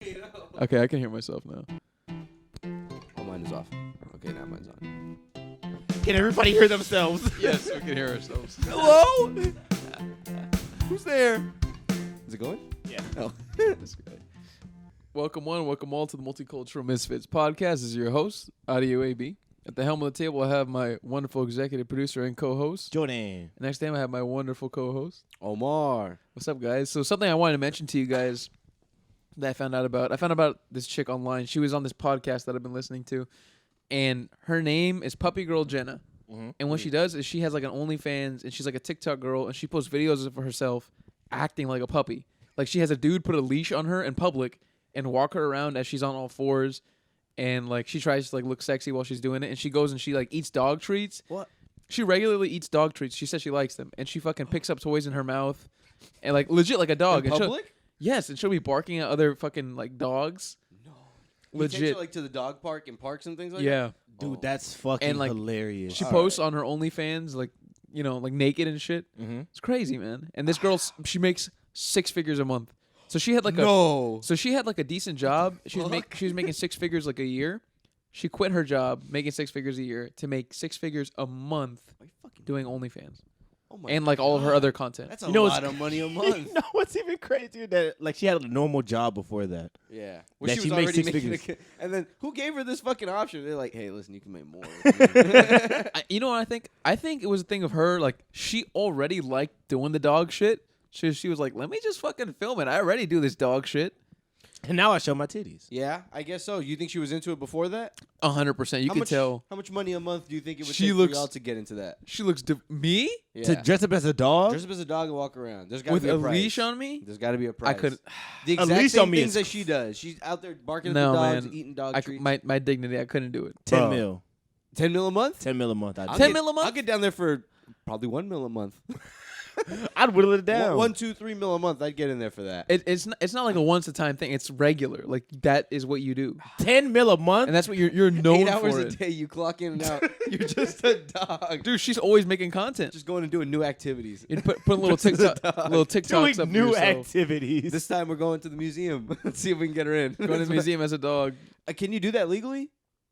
Okay, I can hear myself now. Oh, mine is off. Okay, now mine's on. Can everybody hear themselves? Yes, we can hear ourselves. Hello? Who's there? Is it going? Yeah. Oh. This guy. Welcome one, welcome all to the Multicultural Misfits podcast. This is your host, Audio AB. At the helm of the table, I have my wonderful executive producer and co-host. Jordan. Next time, I have my wonderful co-host. Omar. What's up, guys? So something I wanted to mention to you guys that I found out about this chick online. She was on this podcast that I've been listening to, and her name is Puppy Girl Jenna. Mm-hmm. And what she does is she has like an OnlyFans, and she's like a TikTok girl, and she posts videos of herself acting like a puppy. Like she has a dude put a leash on her in public and walk her around as she's on all fours, and like she tries to like look sexy while she's doing it, and she goes and she like eats dog treats. What? She regularly eats dog treats. She says she likes them, and she fucking picks up toys in her mouth, and like legit like a dog. In And public? Yes, and she'll be barking at other fucking like dogs. No. Legit. You take her, like to the dog park and parks and things like that? Yeah. Dude, that's fucking And, like, hilarious. She posts on her OnlyFans like, you know, like naked and shit. Mm-hmm. It's crazy, man. And this girl, she makes 6 figures a month. So she had like a decent job. She was making 6 figures like a year. She quit her job making 6 figures a year to make 6 figures a month doing OnlyFans. Oh my And like all of her other content. That's a You know lot of money a month. You know what's even crazier? That like she had a normal job before that. Yeah. That she makes 6 figures. And then who gave her this fucking option? They're like, hey, listen, you can make more. You know what I think? I think it was a thing of her, like, she already liked doing the dog shit. She was like, let me just fucking film it. I already do this dog shit. And now I show my titties. Yeah, I guess so. You think she was into it before that? 100%. You can tell. How much money a month do you think it would She take looks- for y'all to get into that? She looks... me? Yeah. To dress up as a dog? Dress up as a dog and walk around. There's got to With be a a price. leash on me? There's got to be a price. I could... The A exact leash same on me things is- that she does. She's out there barking No, at the dogs, man. eating dog treats. My dignity, I couldn't do it. 10 Bro. mil. 10 mil a month? 10 mil a month. I'd, 10 mil a month? I'll get down there for probably 1 mil a month. I'd whittle it down. 1, 2, 3 mil a month. I'd get in there for that. It's not like a once-a-time thing. It's regular. Like, that is what you do. 10 mil a month? And that's what you're known 8 hours for a it. day, you clock in and out. You're just a dog. Dude, she's always making content. Just going and doing new activities. You put little TikToks Doing up for new yourself. activities. This time we're going to the museum. Let's see if we can get her in. Going to the museum as a dog. Can you do that legally?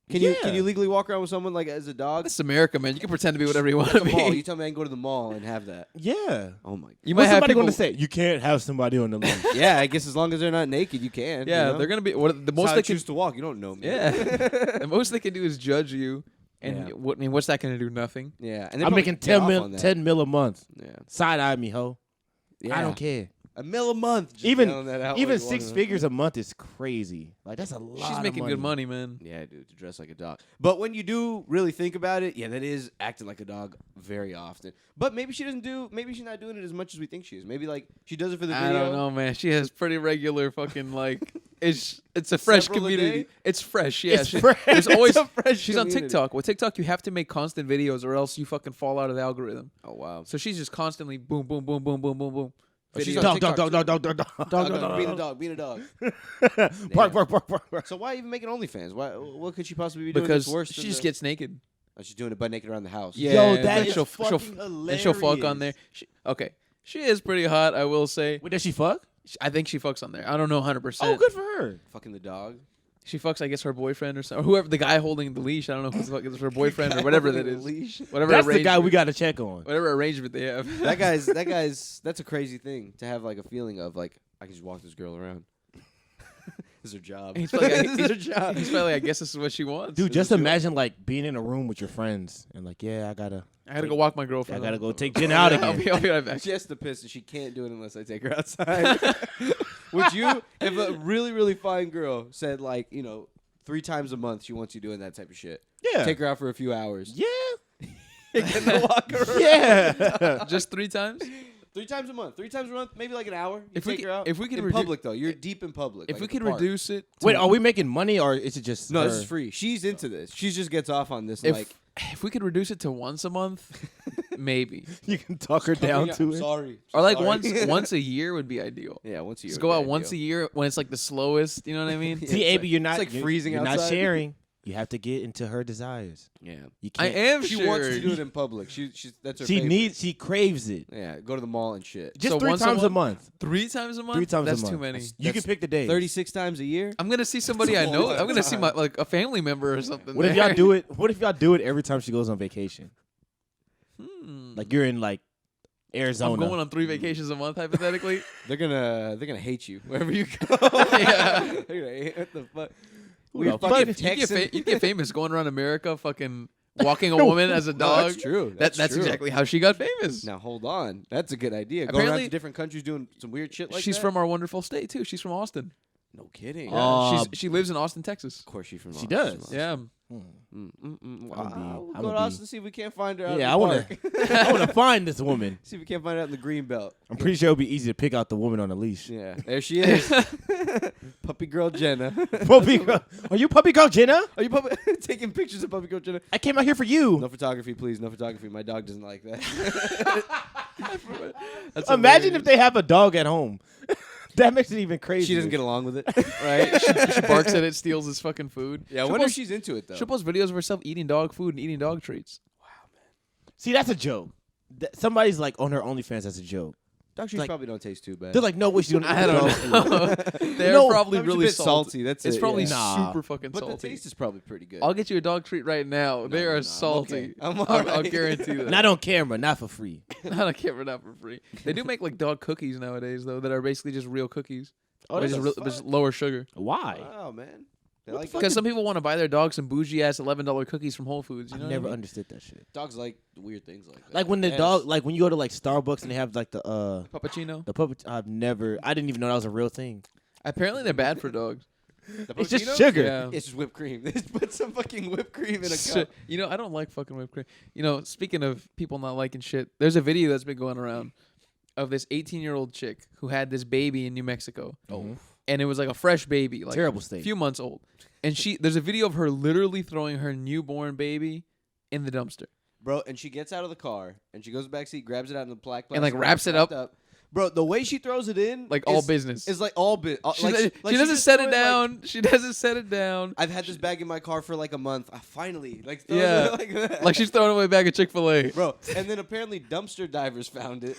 Can Yeah. you legally walk around with someone like as a dog? This is America, man. You can pretend to be whatever you want The to mall. be. You tell me I can go to the mall and have that. Yeah. Oh my god. You What's might have somebody people. going to say? You can't have somebody on the leash. Yeah, I guess as long as they're not naked, you can. Yeah, you know? they're gonna be. What the That's most how I they can. choose to walk. You don't know me. Yeah, the most they can do is judge you. And Yeah. what's that gonna do? Nothing. Yeah, and they I'm probably making get 10 off mil, on that. 10 mil a month. Yeah. Side eye me, ho. Yeah. I don't care. $1 mil a month. Just Even yelling that out even while you're 6 walking figures a month is crazy. Like that's a lot. She's of making good money, man. Yeah, dude, to dress like a dog. But when you do really think about it, yeah, that is acting like a dog very often. But maybe she's not doing it as much as we think she is. Maybe like she does it for the video. I don't know, man. She has pretty regular fucking like. It's a fresh Several a community. day? It's fresh. Yeah, It's fresh. There's always. It's a fresh She's on community. TikTok. With TikTok, you have to make constant videos, or else you fucking fall out of the algorithm. Oh wow. So she's just constantly boom, boom, boom, boom, boom, boom, boom. Oh, she's Video. on Dog, TikTok, dog, dog, dog, dog, dog, dog. being a dog. Bark, bark, bark, bark, bark. So why even make an OnlyFans? What could she possibly be doing Because that's worse? she than just the- gets naked. Oh, she's doing it butt naked around the house. Yeah, Yo, but that is she'll fucking and she'll fuck on there. hilarious. She is pretty hot, I will say. Wait, does she fuck? I think she fucks on there. I don't know 100%. Oh, good for her. Fucking the dog. She fucks, I guess, her boyfriend or something. Or whoever, the guy holding the leash. I don't know who the fuck is her boyfriend or whatever that is. Leash. Whatever That's the arrangement, guy we got to check on. whatever arrangement they have. That's a crazy thing to have like a feeling of like I can just walk this girl around. It's her job. He's probably like, It's her job. he's probably like, I guess this is what she wants. Dude, This just is what she imagine like being in a room with your friends and like, yeah, I gotta wants. I gotta go walk my girlfriend. I gotta go take Jen out I'll again. be right back. She has to piss and she can't do it unless I take her outside. Would you, if a really, really fine girl said like, 3 times a month she wants you doing that type of shit, Yeah. take her out for a few hours. Yeah. Get to walk her around. Yeah. Just 3 times? 3 times a month. 3 times a month, maybe like an hour. You If we take could- her out. if we could in redu- public though, you're deep in public. If like we at the could park. reduce it. To Wait, are we making money or is it just No, her? this is free. She's into this. She just gets off on this. If, Like, if we could reduce it to once a month, maybe. You can talk her down to it. Sorry. Or like Sorry. once a year would be ideal. Yeah, once a year. Just go out once a year when it's like the slowest. You know what I mean? Yeah. See, It's AB, you're not like you're- freezing You're not outside. sharing. You have to get into her desires. Yeah. You I can't. am She sure. wants to do it in public. That's her She favorite. She craves it. Yeah, go to the mall and shit. Just So 3 once times a a month. 3 times a month. 3 times That's a month. too many. You can pick the days. 36 times a year? I'm gonna see somebody That's I a know. lot I'm gonna of see time. like a family member or something. What if there. y'all do it? What if y'all do it every time she goes on vacation? Like you're in like Arizona. I'm going on 3 vacations a month hypothetically. They're gonna hate you wherever you go. Yeah. They're gonna hate, what the fuck? Who We the fucking fuck- You get famous going around America, fucking walking a woman as a No, dog. that's true. That's true. exactly how she got famous. Now hold on, that's a good idea. Going around Apparently- to different countries doing some weird shit like She's that. from our wonderful state too. She's from Austin. No kidding. Oh. She lives in Austin, Texas. Of course she's from. She Austin. does. Yeah. Wow. I'm We'll gonna go to be- Austin and see if we can't find her. Out Yeah, in I the want park. to. I want to find this woman. See if we can't find her out in the green belt. I'm pretty sure it'll be easy to pick out the woman on the leash. Yeah, there she is. Puppy girl Jenna. Puppy girl. Are you puppy girl Jenna? Are you taking pictures of puppy girl Jenna? I came out here for you. No photography, please. No photography. My dog doesn't like that. That's Imagine hilarious. if they have a dog at home. That makes it even crazy. She doesn't get along with it. right. She barks at it, steals his fucking food. Yeah, I She'll wonder if post- she's into it though. She'll post videos of herself eating dog food and eating dog treats. See, that's a joke. Somebody's like on her OnlyFans. That's a joke. Dog treats like- probably don't taste too bad. They're like, no way she's doing I don't know. They're No, probably Probably really a bit salty. That's It's it, probably yeah. Nah. super fucking But the salty. taste is probably pretty good. I'll get you a dog treat right now. They no, are no, I'm salty. okay. I'm I'll alright. guarantee that. Not on camera, not for free. Not a camera, not for free. They do make like dog cookies nowadays though that are basically just real cookies. Oh, With just lower sugar. Why? Wow, man. They What like the Because some people want to buy their dog some bougie ass $11 cookies from Whole Foods. You I've know never what I mean? understood that shit. dogs like weird things like that. Like when the Yes. dog, like when you go to like Starbucks and they have like the Puppuccino. puppet. I didn't even know that was a real thing. Apparently they're bad for dogs. The It's just Puppuccinos? sugar. Yeah. It's just whipped cream. They just put some fucking whipped cream in a Shit. cup. You know, I don't like fucking whipped cream. You know, speaking of people not liking shit, there's a video that's been going around of this 18-year-old chick who had this baby in New Mexico. Oh, And it was like a fresh baby, like terrible a state. few months old. And there's a video of her literally throwing her newborn baby in the dumpster. Bro, and she gets out of the car and she goes to the back seat, grabs it out in the black And, like, plastic wraps bag, it up. wrapped Bro, the way she throws it in, Like all is- business. is like all bit. She doesn't set it down. She doesn't set it down. I've had this bag in my car for like a month. I finally like throws Yeah. it like that. Like she's throwing away a bag of Chick-fil-A. Bro, and then apparently dumpster divers found it.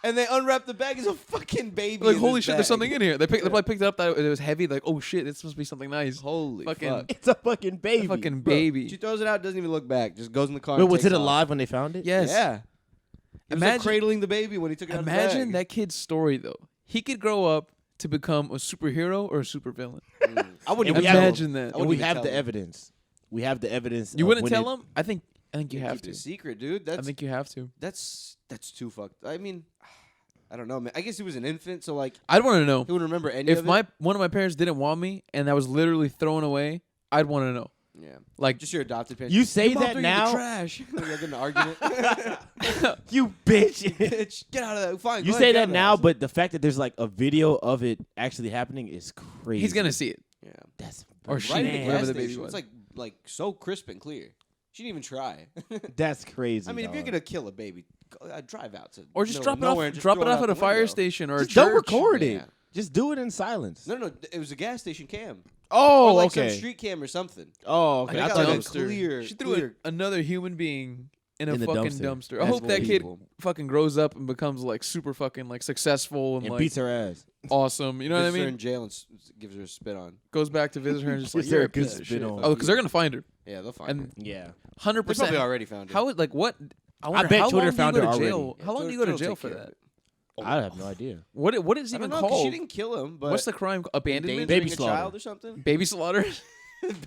And they unwrapped the bag as a fucking baby. Like, in holy this shit, bag. there's something in here. They probably picked it up that it was heavy. Like, oh shit, it's supposed to be something nice. Holy Fucking- fuck. it's a fucking baby. A fucking Bro, baby. She throws it out, doesn't even look back. Just goes in the car. Wait, and was takes it off. alive when they found it? Yes. Yeah. He was like cradling the baby when he took it out of the Imagine bag. that kid's story though. He could grow up to become a superhero or a supervillain. I wouldn't And even we have- Imagine that. I And wouldn't we even have tell the him. evidence. We have the evidence. You of wouldn't when tell it- him? I think you have keep to. it a secret, dude. I That's think you have to. that's too fucked. I mean, I don't know, man. I guess he was an infant, so like I'd want to know he wouldn't remember any if of it. one of my parents didn't want me and I was literally thrown away. I'd want to know. Yeah. Like, Just your adopted parents. You say Your mom that threw you in the now? trash. Like, get in an argument. You bitch. Bitch, get out of that. Fine. You go say ahead, that get out of now, house. but the fact that there's like a video of it actually happening is crazy. he's gonna see it. Yeah. That's Or Right she, in the man, whatever gas the baby station. was. It's like so crisp and clear. She didn't even try. That's crazy. I mean, if you're dog. gonna kill a baby, drive out to Or just middle drop of it nowhere off. and just Drop throw it off out at a the fire window. station or a just church. don't record it. Yeah. Just do it in silence. No, it was a gas station cam. Oh, Or like okay. some street cam or something. Oh, okay. They I got thought like it a was clear. She threw clear. another human being in a In the fucking dumpster. dumpster. I That's hope that kid evil. fucking grows up and becomes like super fucking like successful and and like beats her ass. awesome. You know what I Visits her mean? in jail and gives her a spit on. Goes back to visit her and just like Gives her you're a good piece of spit shit. on. Oh, because they're gonna find her. Yeah, they'll find her. And Yeah. 100%. They probably already found her. How would like what? I wonder bet how Twitter long do found you go her to already. jail? How long do you go to jail for that? I have no idea. What is I even don't know, 'cause called? she didn't kill him, but What's the crime? Abandonment? endangering Baby a slaughter. child or something? Baby slaughter?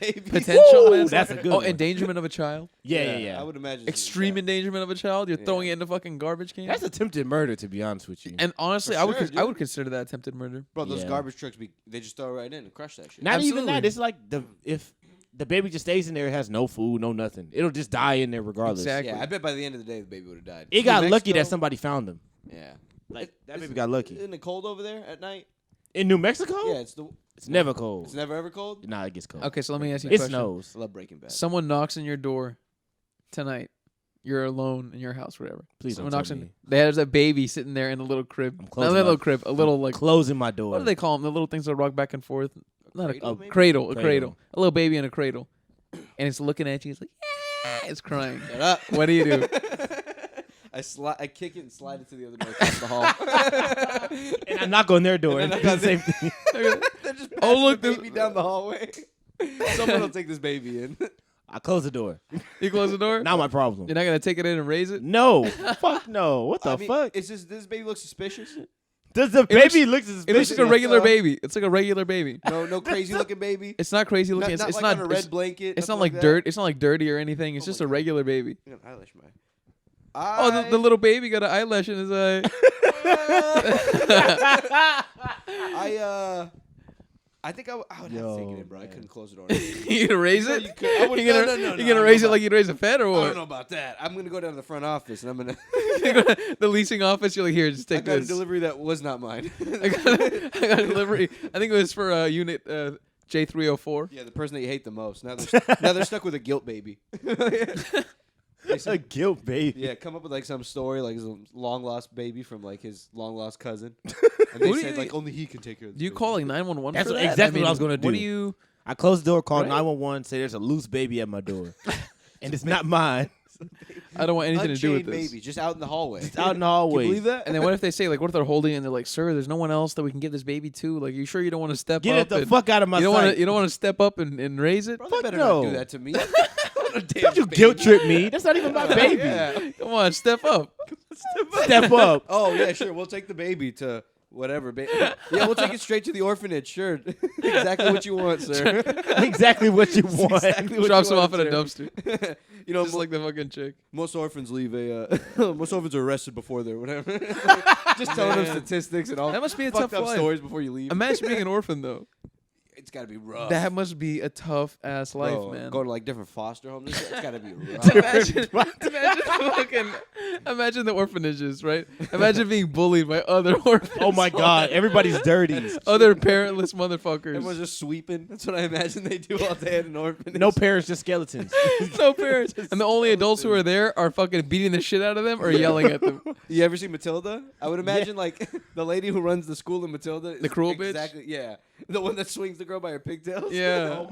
Baby Potential Woo! manslaughter? That's a good Oh, one. endangerment of a child? Yeah. I would imagine. it's Extreme that. endangerment of a child? You're throwing Yeah. it in the fucking garbage can? That's attempted murder, to be honest with you. And honestly, For I would sure, I dude. would consider that attempted murder. Bro, those Yeah. garbage trucks, they just throw it right in and crush that shit. Not even Absolutely. that. It's like if the baby just stays in there, it has no food, no nothing. It'll just die in there regardless. Exactly. Yeah, I bet by the end of the day, the baby would have died. It got New lucky that Mexico- somebody found him. Yeah. Like that Is baby it- got lucky. Isn't it cold over there at night? In New Mexico? Yeah, It's never cold. it's never ever cold. Nah, it gets cold. Okay, so let me ask you a It question. snows. I love Breaking Bad. Someone knocks on your door tonight. You're alone in your house, whatever. Please Someone don't knocks tell on. me. There's a baby sitting there in a little crib. I'm Not closing a my- little crib, a little like Closing my door. what do they call them? The little things that rock back and forth. Not Cradle, a maybe? cradle, a Cradle. cradle. A little baby in a cradle. and it's looking at you. It's like, yeah, it's crying. Shut up. What do you do? I kick it and slide it to the other door across the hall. And I knock on their door. And And I do the same thing. They're just Oh, look, the baby down the hallway. Someone will take this baby in. I close the door. You close the door. Not my problem. You're not gonna take it in and raise it. No. Fuck no. What the fuck? It's just this baby looks suspicious. Does the baby look suspicious? It looks like a regular baby. It's like a regular baby. No crazy looking baby. It's not crazy looking. Not It's like not on a red blanket. It's not nothing like that. dirt. It's not like dirty or anything. It's Oh just my a God. regular baby. I got an eyelash in my eye. Oh, the little baby got an eyelash in his eye. I think I would have to take it in, bro. I couldn't close the door. You gonna raise it? You could. I would- You gonna, no, you I gonna don't raise know it like you'd raise a pet or I what? don't know about that. I'm gonna go down to the front office and I'm gonna. The leasing office. You're like, here, just I take got a this. delivery that was not mine. I got a delivery. I think it was for unit J304. Yeah, the person that you hate the most. Now they're stuck with a guilt baby. It's a guilt baby. Yeah, come up with like some story, like some long lost baby from like his long lost cousin, and they Who do said you- like only he can take care of this. Do you baby. call like 911 That's for what- that? exactly what I was gonna What do. do you? I close the door, call Right. 911, say there's a loose baby at my door. And it's not mine. I don't want anything to do with Unchained this. baby just out in the hallway? It's out in the Can hallway. you believe that? And then what if they say like, what if they're holding it and they're like, sir, there's no one else that we can give this baby to? Like, you sure you don't want to step Get up? it the and- fuck out of my you don't want sight. to. You don't want to step up and raise it. Bro, Fuck they better no. not do that to me. Don't you guilt trip me. That's not even my baby. Yeah. Come on, step up. Step up. Oh yeah, sure. We'll take the baby to whatever. Yeah, we'll take it straight to the orphanage. Sure, exactly what you want, sir. Exactly what you want. Exactly what Drops you him off want, at a sir. dumpster. You know, Just like the fucking chick. most orphans leave a. Most orphans are arrested before they're whatever. Just telling them Man. statistics and all. That must be a fucked tough up life. stories before you leave. Imagine being an orphan though. It's got to be rough. That must be a tough ass life, Bro, man. Going to like different foster homes. It's got to be rough. Imagine the orphanages, right? Imagine being bullied by other orphans. Oh my God. Everybody's dirty. Other parentless motherfuckers. Everyone's just sweeping. That's what I imagine they do all day at an orphanage. No parents, just skeletons. No parents. And the only adults who are there are fucking beating the shit out of them or yelling at them. You ever see Matilda? I would imagine like the lady who runs the school in Matilda. Is The cruel bitch? Exactly. Yeah. The one that swings the girl by her pigtails. Yeah.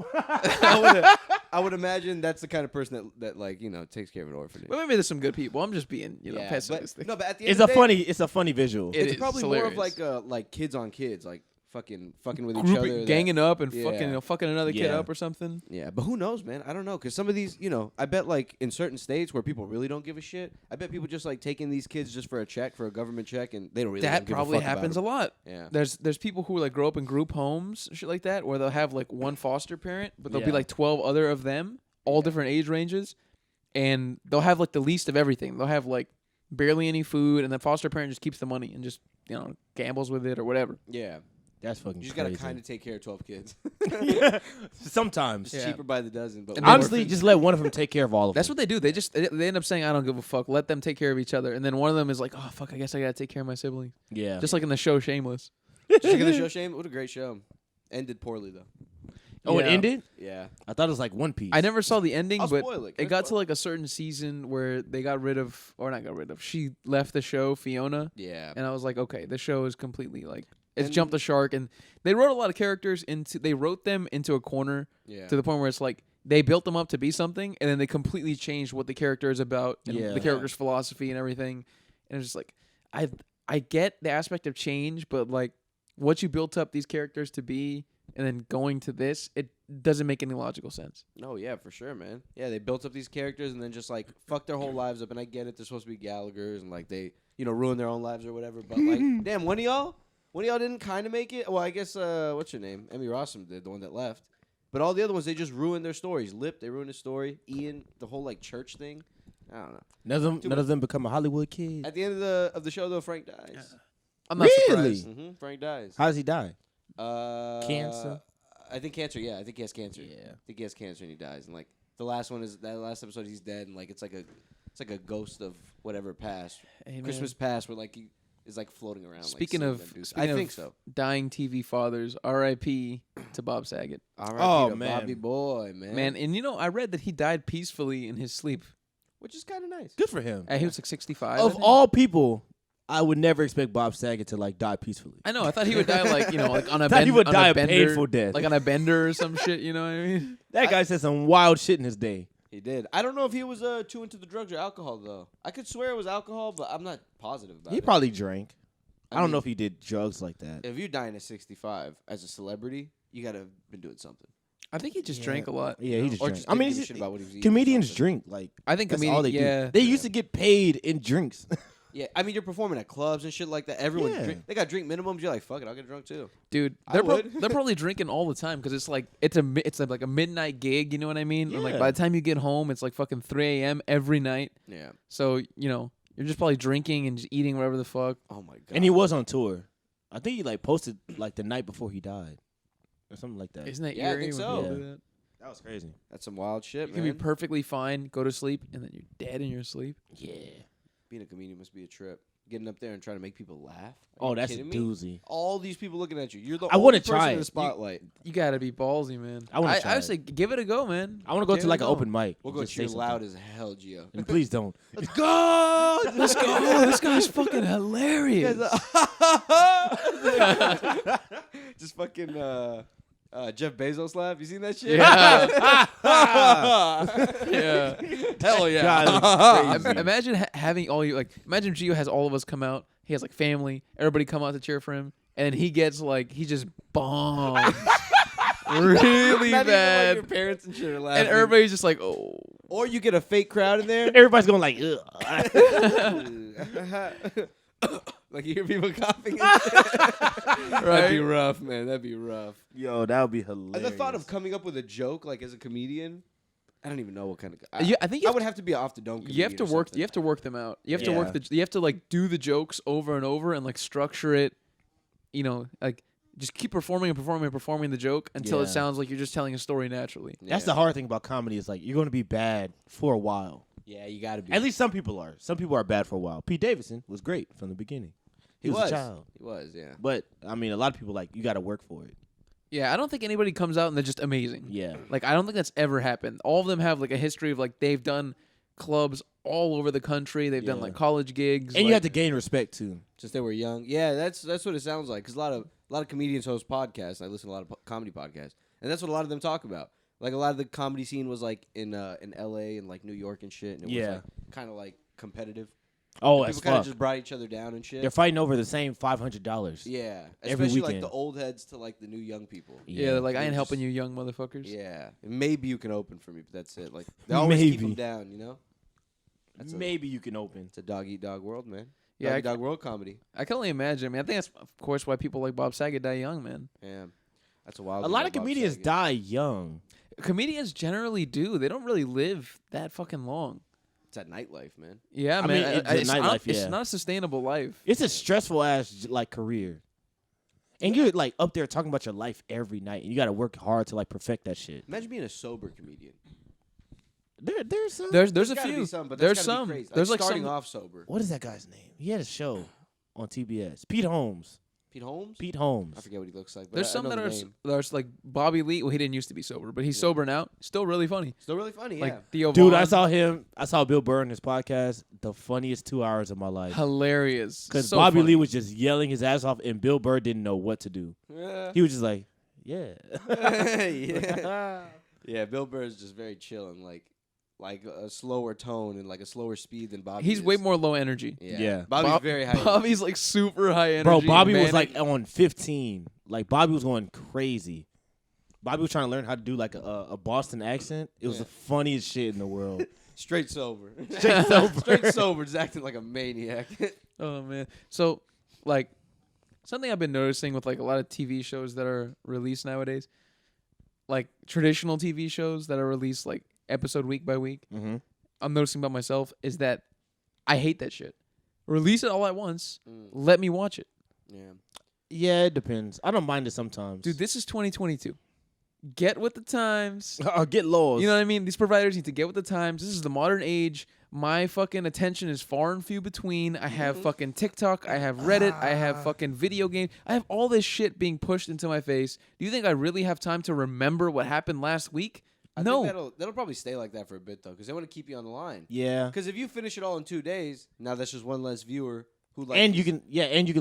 I would imagine that's the kind of person that like takes care of an orphanage. Well, maybe there's some good people. I'm just being, Yeah, pessimistic. But, no, but at the end It's of a the day, funny visual. It it's is probably hilarious. more of like kids on kids, like fucking with each Grouping, other, ganging up and Yeah. fucking fucking another kid Yeah. up or something. Yeah, but who knows, man? I don't know, because some of these, I bet like in certain states where people really don't give a shit, I bet people just like taking these kids just for a check, for a government check, and they don't really. That give probably a fuck happens a about lot. Yeah. There's people who like grow up in group homes, shit like that, where they'll have like one foster parent, but there'll be Yeah. like 12 other of them, all different age ranges, and they'll have like the least of everything. They'll have like barely any food, and the foster parent just keeps the money and just gambles with it or whatever. Yeah. That's fucking You just crazy. gotta kind of take care of 12 kids. Yeah. Sometimes. It's cheaper by the dozen, but And with Honestly, orphans- just let one of them take care of all of That's them. what they do. They end up saying, "I don't give a fuck. Let them take care of each other." And then one of them is like, "Oh fuck, I guess I gotta take care of my siblings." Yeah. Just like in the show Shameless. Did you get the show Shame? What a great show. Ended poorly though. Oh, it Yeah. ended? Yeah. I thought it was like One Piece. I never saw the ending, I'll but spoil it. it Can I got to spoil like a certain season where they got rid of, or not got rid of. She left the show, Fiona, Yeah. and I was like, okay, the show is completely like it's And- jumped the shark. And they wrote a lot of characters into. They wrote them into a corner Yeah. to the point where it's like they built them up to be something, and then they completely changed what the character is about and Yeah. the character's philosophy and everything. And it's just like I get the aspect of change, but like what you built up these characters to be, and then going to this, it doesn't make any logical sense. No, yeah, for sure, man. Yeah, they built up these characters and then just like fucked their whole lives up. And I get it; they're supposed to be Gallagher's and like they, ruin their own lives or whatever. But like, damn, one of y'all didn't kind of make it. Well, I guess what's your name? Emmy Rossum did, the one that left. But all the other ones, they just ruined their stories. Lip, they ruined his story. Ian, the whole like church thing. I don't know. None of them become a Hollywood kid. At the end of the show, though, Frank dies. I'm not Really? surprised. Frank dies. How does he die? Cancer. I think cancer. Yeah, I think he has cancer. Yeah. I think he has cancer and he dies. And like the last one is that last episode, he's dead, and like it's like a ghost of whatever past, Hey, man. Christmas past, where like he is like floating around. Speaking like, of, seeing them do- speaking I of think so. dying TV fathers, R.I.P. to Bob Saget. All right, Oh, Peter, man. Bobby boy, man, Man, and I read that he died peacefully in his sleep. which is kind of nice. Good for him. He was like 65. I Of think. all people, I would never expect Bob Saget to like die peacefully. I know. I thought he would die like like on a thought he would die a bender, painful death. like on a bender or some shit. You know what I mean? That guy said some wild shit in his day. He did. I don't know if he was too into the drugs or alcohol though. I could swear it was alcohol, but I'm not positive about it. He probably drank. I don't mean, know if he did drugs like that. If you're dying at 65 as a celebrity, you gotta have been doing something. I think he just drank a lot. Yeah, he just Or drank. just I mean, didn't give a shit about what he was eating or comedians something. drink. Like I think that's all they do. They used to get paid in drinks. Yeah, I mean you're performing at clubs and shit like that. Everyone Yeah. they got drink minimums. You're like, fuck it, I'll get drunk too. Dude, I would. they're probably drinking all the time because it's like it's like a midnight gig. You know what I mean? And like Yeah. by the time you get home, it's like fucking 3 a.m. every night. Yeah. So you're just probably drinking and just eating whatever the fuck. Oh my god. And he was on tour. I think he like posted like the night before he died, or something like that. Isn't that Yeah, I eerie? think when so. people do Yeah. that? That was crazy. That's some wild shit, You man. can be perfectly fine, go to sleep, and then you're dead in your sleep. Yeah. Being a comedian must be a trip. Getting up there and trying to make people laugh. Are Oh, you that's a kidding me? doozy. All these people looking at you. You're the I only wanna person try in the it. spotlight. You gotta be ballsy, man. I wanna I try would it. say give it a go, man. I want to go Give to it like a an open mic. We'll and go just say cheer something. loud as hell, Gio. And please don't. Let's go. Let's go. This guy's fucking hilarious. Just fucking Jeff Bezos laugh. You seen that shit? Yeah. Yeah. Hell yeah. God, crazy. Imagine having all you like. Imagine Gio has all of us come out. He has like family. Everybody come out to cheer for him, and he gets like he just bombs really Not even, bad, like, your parents and shit are laughing. and everybody's just like, oh. Or you get a fake crowd in there. Everybody's going like, ugh. Like you hear people coughing. That'd be rough, man. That'd be rough. Yo, that would be hilarious. The thought of coming up with a joke, like as a comedian, I don't even know what kind of. Yeah, I think you I have would have to be off the dome. You have to comedian or work. something. You have to work them out. You have to work Yeah. You have to like do the jokes over and over and like structure it. Like just keep performing and performing and performing the joke until it Yeah. sounds like you're just telling a story naturally. That's the hard thing about comedy is like you're going to be bad for a while. Yeah, you got to be. At least some people are. Some people are bad for a while. Pete Davidson was great from the beginning. He was a child. He was, yeah. But I mean, a lot of people like you got to work for it. Yeah, I don't think anybody comes out and they're just amazing. Yeah. Like I don't think that's ever happened. All of them have like a history of like they've done clubs all over the country. They've done Yeah. like college gigs. And like, you have to gain respect too. Since they were young. Yeah, that's what it sounds like. Because a lot of comedians host podcasts. I listen to a lot of comedy podcasts, and that's what a lot of them talk about. Like a lot of the comedy scene was like in L.A. and like New York and shit, and it was Yeah. like kind of like competitive. Oh, People that's kind of fuck. just brought each other down and shit. They're fighting over the same $500. Yeah, every especially like weekend. the old heads to like the new young people. Yeah, they're like I They're ain't helping just- you, young motherfuckers. Yeah, and maybe you can open for me, but that's it. Like they always keep them Maybe. down, you know. That's Maybe you can open. It's a dog eat dog world, man. Yeah, Dog eat dog world comedy. I can only imagine. I mean, I think that's of course why people like Bob Saget die young, man. Yeah, that's a wild. A thing lot about of Bob comedians Saget. die young. Comedians generally do. They don't really live that fucking long. It's that nightlife, man. Yeah, I man. mean, it's a nightlife, It's yeah. not a sustainable life. It's a stressful ass like career. And you're like up there talking about your life every night, and you got to work hard to like perfect that shit. Imagine being a sober comedian. There's some. There's a gotta few. be some, but There's that's gotta some. be crazy. There's like starting some. off sober. What is that guy's name? He had a show on TBS. Pete Holmes. Pete Holmes. Pete Holmes. I forget what he looks like. But There's I some know that the are name. there's like Bobby Lee. Well, he didn't used to be sober, but he's Yeah. sober now. Still really funny. Still really funny. Like Yeah. Theo Dude, Von. I saw him. I saw Bill Burr on his podcast. The funniest 2 hours of my life. Hilarious. Because So Bobby funny. Lee was just yelling his ass off, and Bill Burr didn't know what to do. Yeah. He was just like, yeah. yeah. Yeah. Bill Burr is just very chill and like a slower tone and like a slower speed than Bobby. He's is. way more low energy. Yeah. Yeah. Bobby's very high. Bobby's like super high energy. Bro, Bobby was manic. like on 15. Like, Bobby was going crazy. Bobby was trying to learn how to do like a Boston accent. It was Yeah. the funniest shit in the world. Straight sober. Straight sober. Straight sober. Just acting like a maniac. Oh man. So, like, something I've been noticing with like a lot of TV shows that are released nowadays, like traditional TV shows that are released like episode week by week. Mm-hmm. I'm noticing about myself is that I hate that shit. Release it all at once. Mm. Let me watch it. Yeah. Yeah, it depends. I don't mind it sometimes. Dude, this is 2022. Get with the times. I'll get lost. You know what I mean? These providers need to get with the times. This is the modern age. My fucking attention is far and few between. I have fucking TikTok. I have Reddit. I have fucking video games. I have all this shit being pushed into my face. Do you think I really have time to remember what happened last week? I No. think that'll probably stay like that for a bit though, because they want to keep you on the line. Yeah. Because if you finish it all in 2 days, now that's just one less viewer who like and you can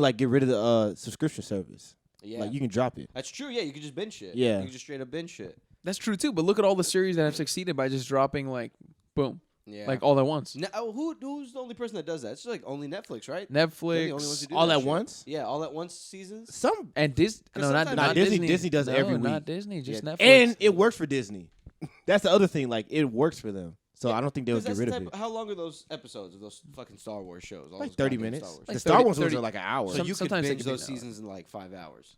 like get rid of the subscription service. yeah. Like you can drop it. That's true. Yeah, you can just binge shit. Yeah. You can just straight up binge shit. That's true too. But look at all the series that have succeeded by just dropping like, boom, Yeah. like all at once. Who's the only person that does that? It's just like only Netflix, right? Netflix, They're the only ones who do All that at shit. once? Yeah, all at once seasons. Some and Disney. No, not, sometimes- not Disney- Disney. Disney does no, every not week. Disney, just Yeah. Netflix. and it works for Disney. That's the other thing. Like it works for them. So I don't think they would get rid of it. How long are those episodes of those fucking Star Wars shows? All Like those 30 goddamn minutes. Star Wars The Like shows? Star 30 Wars ones 30 are like an hour. So you could sometimes they binge could be those an hour. seasons in like 5 hours.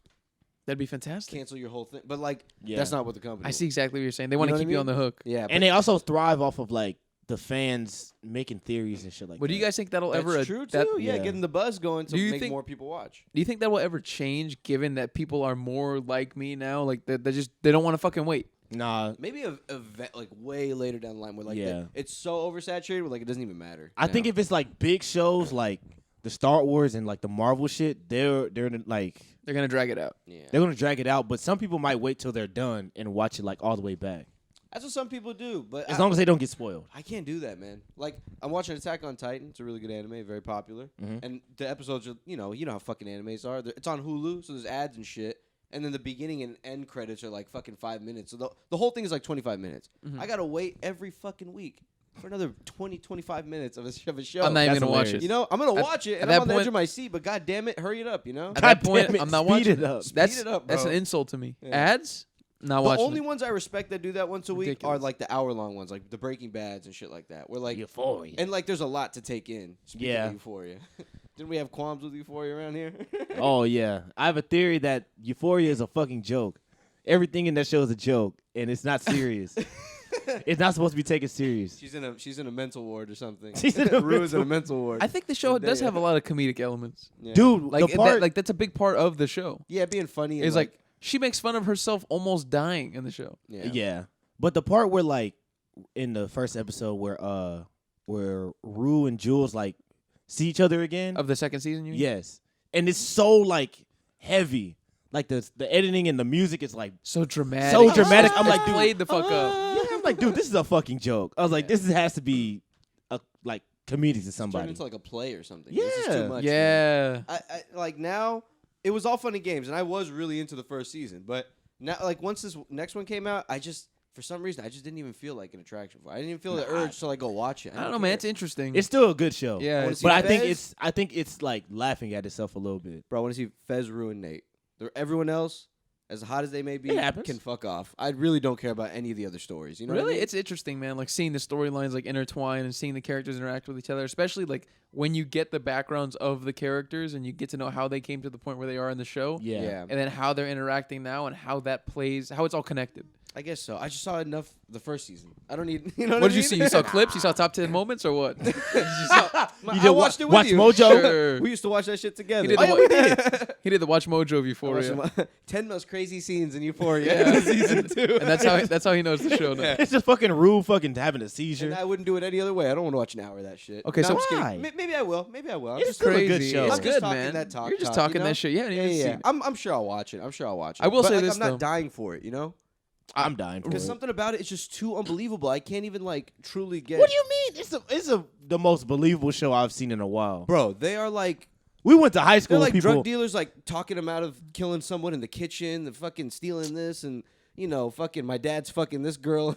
That'd be fantastic. Cancel your whole thing. But like, Yeah. that's not what the company. I see exactly what you're saying. They want know to what keep I you on the mean? hook. Yeah, And they also thrive off of like the fans making theories and shit like But that. do you guys think that'll that's ever? true too. That, yeah, yeah. getting the buzz going to Do you make think- more people watch. Do you think that will ever change? Given that people are more like me now, like they don't want to fucking wait. Nah, Maybe a event like way later down the line where like Yeah. it's so oversaturated where like it doesn't even matter. I think now. if it's like big shows like the Star Wars and like the Marvel shit, they're like They're gonna drag it out. yeah. they're gonna drag it out. But some people might wait till they're done and watch it like all the way back, That's what some people do, but as long as they don't get spoiled. I can't do that, man. Like I'm watching Attack on Titan. It's a really good anime, very popular. Mhm. And the episodes are, you know how fucking animes are. It's on Hulu, so there's ads and shit. And then the beginning and end credits are like fucking 5 minutes. So the whole thing is like 25 minutes. Mhm. I gotta wait every fucking week for another 25 minutes of a show. I'm not even That's gonna watch hilarious. it. You know, I'm gonna At- watch it, at and that I'm on the edge point- of my seat. But god damn it, hurry it up, you know. At God that point, damn it, I'm not speed watching it up. That's it up, that's bro. an insult to me. Yeah. Ads, not The watching. only ones I respect that do that once a week are Ridiculous. like the hour-long ones, like the Breaking Bads and shit like that. Where like Euphoria. and like there's a lot to take in. Speaking Yeah. of Euphoria, didn't we have qualms with Euphoria around here? Oh yeah, I have a theory that Euphoria is a fucking joke. Everything in that show is a joke, and it's not serious. It's not supposed to be taken serious. she's in a mental ward or something. She's in a Rue is in a mental mental ward. I think the show does have a lot of comedic elements. Yeah. Dude, Like the part like that's a big part of the show. yeah, being funny. And It's like she makes fun of herself almost dying in the show. yeah. But the part where like in the first episode where Rue and Jules like see each other again. Of the second season, you mean? Yes. And it's so like heavy. Like the editing and the music is like So dramatic. so dramatic. I'm It's like, dude, played the fuck up. yeah, I'm like, dude, this is a fucking joke. I was like, this has to be a like comedic to Turned somebody. into like a play or something. This is Yeah. too much. man. Yeah. I like now. It was all fun and games, and I was really into the first season. But now, like once this next one came out, I just for some reason I just didn't even feel like an attraction for it. I didn't even feel the urge to like go watch it. I don't know, man. It's interesting. It's still a good show. Yeah, I wanna it's- see But Fez. I think it's like laughing at itself a little bit. Bro, I want to see Fez ruin Nate. Everyone else, as hot as they may be, It happens. can fuck off. I really don't care about any of the other stories. You know what I really, mean? it's interesting, man. Like seeing the storylines like intertwine and seeing the characters interact with each other, especially like when you get the backgrounds of the characters and you get to know how they came to the point where they are in the show, Yeah. and then how they're interacting now and how that plays, how it's all connected. I guess so. I just saw enough the first season. I don't need. You know what, What I did you mean? see? You saw clips? You saw top 10 moments or what? You I did watched it with watch you. Mojo? Sure. We used to watch that shit together. He did Oh, the yeah, wa- we did. He did the Watch Mojo of I watched Euphoria, some- 10 most crazy scenes in Euphoria. Yeah. season 2. and that's how he knows the show now. Yeah. It's just fucking Rue fucking having a seizure. And I wouldn't do it any other way. I don't want to watch an hour of that shit. Okay, No, so I'm just kidding. why? Maybe I will. Maybe I will. I'm It's just still a Crazy. good show. It's I'm just good, talking man. that talk. You're just talk, talking you know? that shit. You haven't Yeah, even yeah. seen it. I'm sure I'll watch it. I will But, say like, this, I'm not though. dying for it, you know? I'm dying for Because it. something about it is just too unbelievable. I can't even like truly get. What do you mean? It's the most believable show I've seen in a while. Bro, they are like We went to high school they're with like people. drug dealers, like talking them out of killing someone in the kitchen, and fucking stealing this, and fucking my dad's fucking this girl.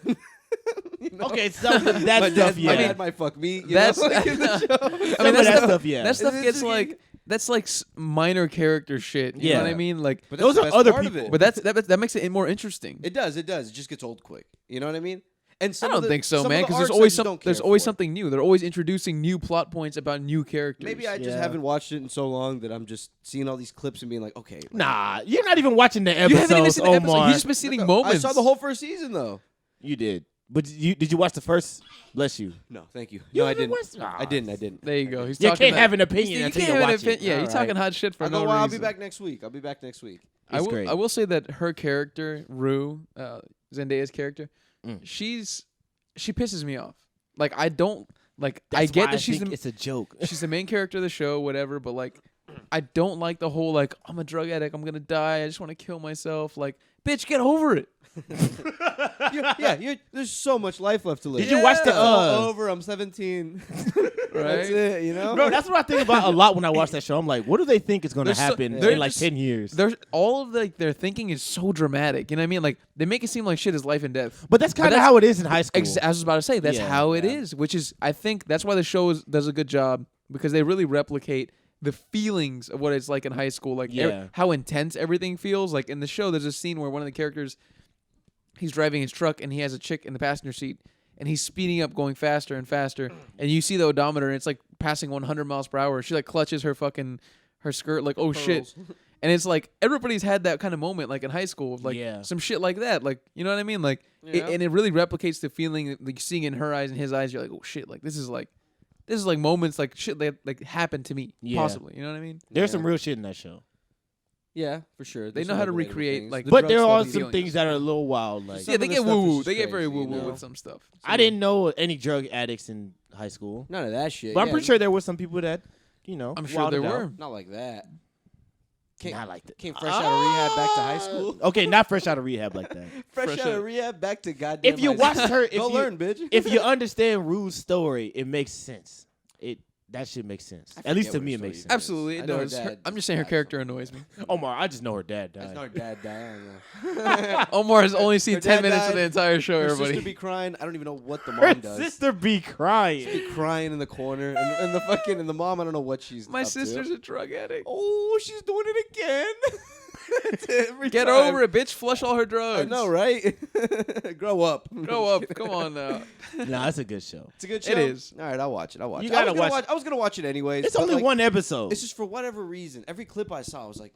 You know? Okay, that stuff, yeah. My dad might fuck me. That's know? Like, in the show. I mean, Some of that's that stuff, stuff, yeah. That stuff It's gets just- like that's like minor character shit. You Yeah. know what I mean? Like, But Those that's are the best other part of people. it. but that makes it more interesting. It does. It just gets old quick. You know what I mean? And I some of don't the- think so, some of man. the Because there's arcs I always just don't there's care always for. something new. They're always introducing new plot points about new characters. Maybe I just Yeah. haven't watched it in so long that I'm just seeing all these clips and being like, okay. Nah, you're not even watching the you haven't even episodes, seen the episode. Omar. You've just been seeing I moments. saw the whole first season though. You did. But did you watch the first? Bless you. No, thank you. You No, I haven't didn't. watched- I didn't. There you go. He's You talking can't that- have an opinion you until can't you have an watch it. Yeah, you're All talking right. hot shit for I'll no go. I'll be reason. back next week. I'll be back next week. It's great. I will say that her character, Rue, Zendaya's character, Mm. she pisses me off. Like I don't like. That's I get why that she's think the, it's a joke. she's the main character of the show, whatever. But like, I don't like the whole like I'm a drug addict. I'm gonna die. I just want to kill myself. Like, bitch, get over it. There's so much life left to live. Did you watch the? All over. I'm 17. Right? That's it. You know, Bro, that's what I think about a lot when I watch that show. I'm like, what do they think is going to There's so- happen they're in like just- 10 years? There's all of their thinking is so dramatic. You know what I mean? Like they make it seem like shit is life and death. But that's kind of that's- how it is in high school. I was about to say that's Yeah, how it is, which is I think that's why the show does a good job because they really replicate the feelings of what it's like in high school, like Yeah. how intense everything feels. Like in the show, there's a scene where one of the characters he's driving his truck and he has a chick in the passenger seat and he's speeding up, going faster and faster, and you see the odometer and it's like passing 100 miles per hour. She like clutches her skirt, like oh shit. And it's like everybody's had that kind of moment, like in high school, like some shit like that, like you know what I mean, like, and it really replicates the feeling, like seeing in her eyes and his eyes. You're like, oh shit, like this is like moments like shit that like happened to me, possibly. You know what I mean? There's some real shit in that show, Yeah, for sure. They know how to recreate like, but there drug are stuff some and things that are a little wild. Like, yeah, they of the get stuff woo is woo. just They get very crazy, woo you woo know? with some stuff. I didn't know any drug addicts in high school, None of that shit. but I'm pretty sure there were some people that, you know, I'm sure there wilded out. were. Not like that. Not like that. Came fresh out of rehab back to high school. Okay, not fresh out of rehab like that. Fresh out out. of rehab back to goddamn. If you high watch school. her, go learn, bitch. if you understand Rue's story, it makes sense. That shit makes sense. At least to forget me, what it makes story sense. Absolutely, I it know her does. dad I'm just saying her died character from- annoys me. Omar, I just know her dad That's died. not her dad died. I don't know. Omar has only seen Her 10 dad minutes of died. the entire show. Her Everybody. sister be crying. I don't even know what the Her mom does. sister be crying. Be crying in the corner, and the mom. I don't know what she's. My up sister's To. a drug addict. Oh, she's doing it again. Every Get time. over it, bitch. Flush all her drugs. I know, right? Grow up. Grow up. Come on now. Nah, it's a good show. It's a good show. It is. All right, I'll watch it. You gotta watch- I was gonna watch it anyways. It's but, only like, one episode. It's just for whatever reason. Every clip I saw, I was like,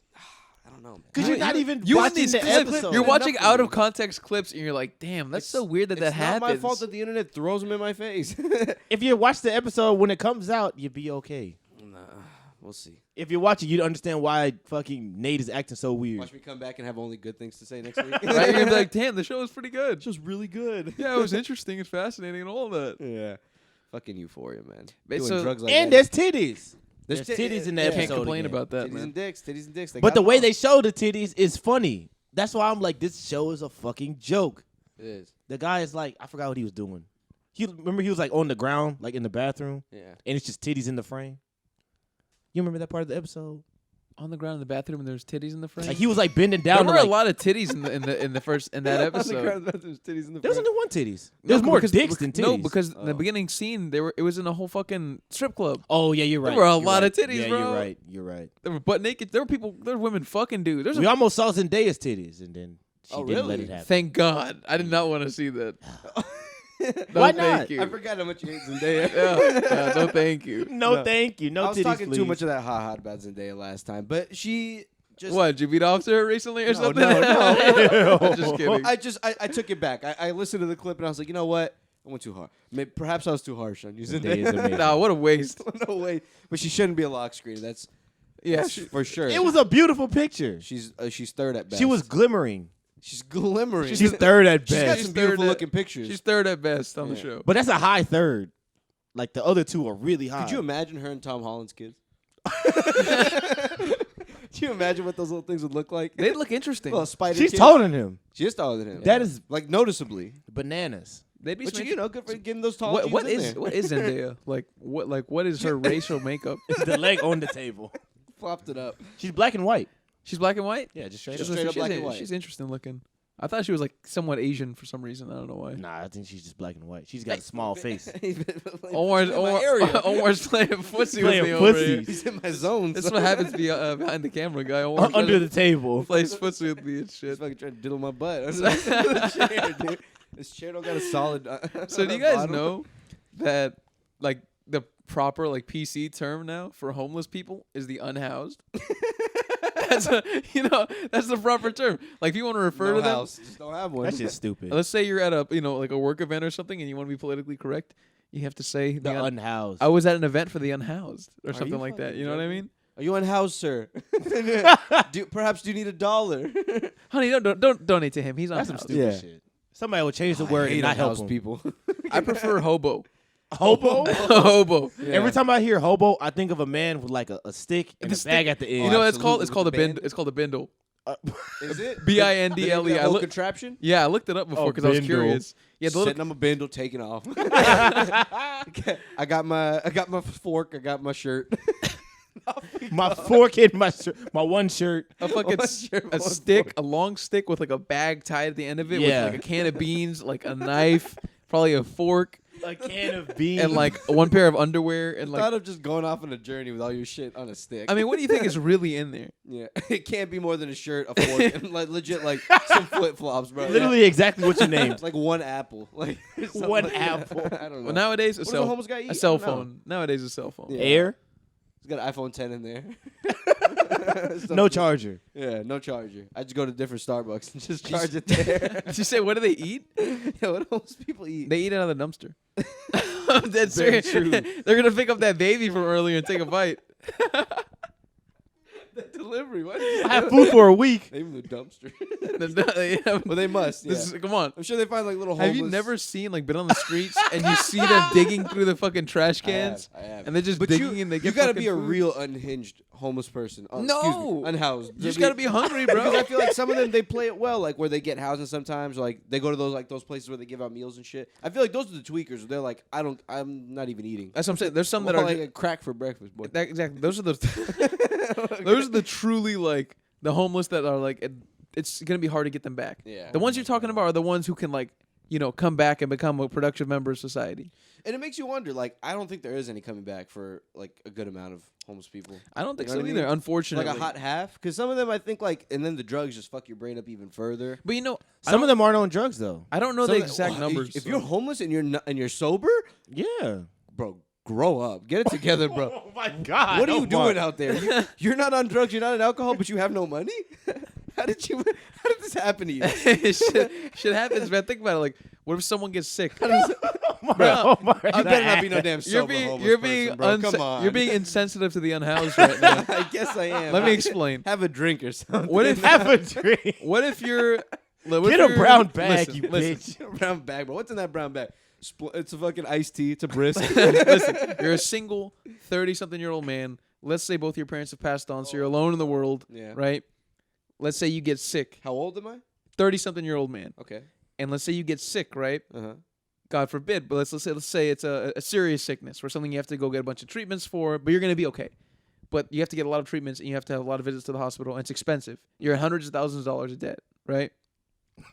I don't know, man. Because you're not even You watching these the clips, episode. You're watching Enough for out me. of context clips, and you're like, "Damn, that's so weird that It's happens." not my fault that the internet throws them in my face. If you watch the episode when it comes out, you'll be okay. Nah, we'll see. If you watch it, you'd understand why fucking Nate is acting so weird. Watch me come back and have only good things to say next week. right? You're gonna be like, "Damn, the show is pretty good." just really good. Yeah, it was interesting and fascinating and all that. Yeah. Fucking euphoria, man. But Doing so- drugs like And that. there's titties. There's tit- titties in the yeah. episode. Can't complain again. about that, Titties man. and dicks. Titties and dicks. They But got the them way all. they show the titties is funny. That's why I'm like, this show is a fucking joke. It is. The guy is like, I forgot what he was doing. Remember he was like on the ground, like in the bathroom, Yeah. and it's just titties in the frame. You remember that part of the episode? On the ground in the bathroom, and there's titties in the frame. Like he was like bending down. There to, were like, a lot of titties in that first that On the episode. ground, there's titties in the There was front. only one titties. No, There's more because- dicks than titties. No, because in the Oh. beginning scene, it was in a whole fucking strip club. Oh yeah, you're right. There were a You're lot right. of titties, yeah, bro. You're right. You're right. They were butt naked. There were women fucking dudes. There's We a, almost saw Zendaya's titties, and then she Oh, didn't let really? it happen. thank God. I did not want to see that. No, Why thank not? you. I forgot how much you hate Zendaya. Yeah, no, thank you. No, No. thank you. No I was titties, talking please. too much of that ha about Zendaya last time, but she just What? Did you beat off to her recently or No, something? no. I'm just kidding. I took it back. I listened to the clip and I was like, you know what? I went too hard. Perhaps I was too harsh on you, Zendaya is Zendaya. amazing. Nah, what a waste. No way. But she shouldn't be a lock screen. That's Yeah, for sure. It was a beautiful picture. She's third at best. She was glimmering. She's glimmering. She's third at She's got best. some third beautiful at- looking pictures. she's third at best on the Yeah. show. But that's a high third. Like the other two are really high. Could you imagine her and Tom Holland's kids? Could you imagine what those little things would look like? They look interesting. Well, spider She's kids. taller than him. She is taller than him. That is like noticeably. bananas. They'd be But smashing- you know, good for getting those tall. what genes in is there. what is Zendaya what is her racial makeup? The leg on the table. Flopped it up. She's black and white. She's black and white. Yeah, just straight Just up. straight up she's, black and white. She's interesting looking. I thought she was like somewhat Asian for some reason. I don't know why. Nah, I think she's just black and white. She's got a small face. Omar's playing footsie Playing with me over footsie. here. He's in my zone. This is what happens behind the camera, guy. Under the table. plays footsie with me and He's shit. fucking trying to diddle my butt. Under the chair, dude. This chair don't got a solid. So do you guys bottom. know that like the proper like PC term now for homeless people is the unhoused? That's that's the proper term. Like if you want to refer No to them, house. Just don't have one. That's just stupid. let's say you're at a like a work event or something, and you want to be politically correct, you have to say The unhoused. I was at an event for the unhoused or Are something you like that. fucking You know what I joking? mean? Are you unhoused, sir? Perhaps do you need $1? Honey, don't donate to him. He's That's some unhoused. stupid Yeah. shit. Somebody will change the word and not help him. people. I prefer hobo. Hobo? Hobo. Every time I hear hobo, I think of a man with like a stick and The a bag stick- at the end. You know what it's called? absolutely, It's called a with the bind. band. It's called a bindle. Is it Bindle? That I whole look, contraption? yeah, I looked it up before because I was bindle. curious. Yeah, the little, Sitting on my bindle, taking off. I got my fork. I got my shirt. My fork and my one shirt. a fucking a stick, a long stick with like a bag tied at the end of it Yeah. with like a can of beans, like a knife, probably a fork, A can of beans. and like one pair of underwear, and Thought like. of just going off on a journey with all your shit on a stick. I mean, what do you think is really in there? yeah, it can't be more than a shirt, a fork, and like legit like some flip flops, bro. literally exactly what you named. It's like one apple, like something One like that. apple. I don't know. Well, nowadays What does a homeless guy eat? a cell I don't know. phone. Nowadays a cell phone. Yeah. Air, He's got an iPhone 10 in there. no charger. Yeah, no charger. I just go to different Starbucks and just charge it there. Did you say what do they eat? Yeah, what else people eat? They eat out of the dumpster. That's Very true. true. They're gonna pick up that baby from earlier and take a bite. That delivery. What? I have food for a week. They even the dumpster. Yeah, Well, they must. Yeah. this is, come on. I'm sure they find like little homeless. Have you never seen like been on the streets and you see them digging through the fucking trash cans I have. and they're just But digging and they you get gotta fucking be a food? real unhinged homeless person. Excuse No. me, unhoused. You just gotta be hungry, bro. Because I feel like some of them they play it well, like where they get housing sometimes, or like they go to those places where they give out meals and shit. I feel like those are the tweakers. They're like, I'm not even eating. That's what I'm saying. There's some that Well, are like a crack for breakfast, boy. that, exactly. Those are the those are the truly like the homeless that are like it's gonna be hard to get them back. Yeah. The ones you're talking about are the ones who can like come back and become a productive member of society. And it makes you wonder. Like, I don't think there is any coming back for like a good amount of homeless people. I don't think You know so what I either. mean? Unfortunately, Like a hot half, because some of them I think like, and then the drugs just fuck your brain up even further. But Some of them aren't on drugs though. I don't know Some the of exact oh, numbers. If so- you're homeless and you're sober, Yeah. bro, grow up, get it together, bro. Oh my God. What are you doing out there? You're not on drugs. You're not on alcohol, but you have no money. How did this happen to you? shit happens, man. Think about it. Like, what if someone gets sick? Oh Oh You better not be no damn You're sober being homeless you're being person, bro. Come unse- on. you're being insensitive to the unhoused right now. I guess I am. Let me explain. Have a drink or something. What if Have a drink. what if you're what Get if a you're- brown bag, listen, you listen, bitch. brown bag, bro? What's in that brown bag? It's a fucking iced tea. It's a brisk. Listen, you're a single 30-something-year-old man. Let's say both your parents have passed on, so you're alone in the world, Yeah. right? Let's say you get sick. How old am I? 30-something-year-old man. Okay. And let's say you get sick, right? Uh-huh. God forbid, but let's say it's a serious sickness or something you have to go get a bunch of treatments for, but you're going to be okay. But you have to get a lot of treatments and you have to have a lot of visits to the hospital, and it's expensive. You're in hundreds of thousands of dollars of debt, right?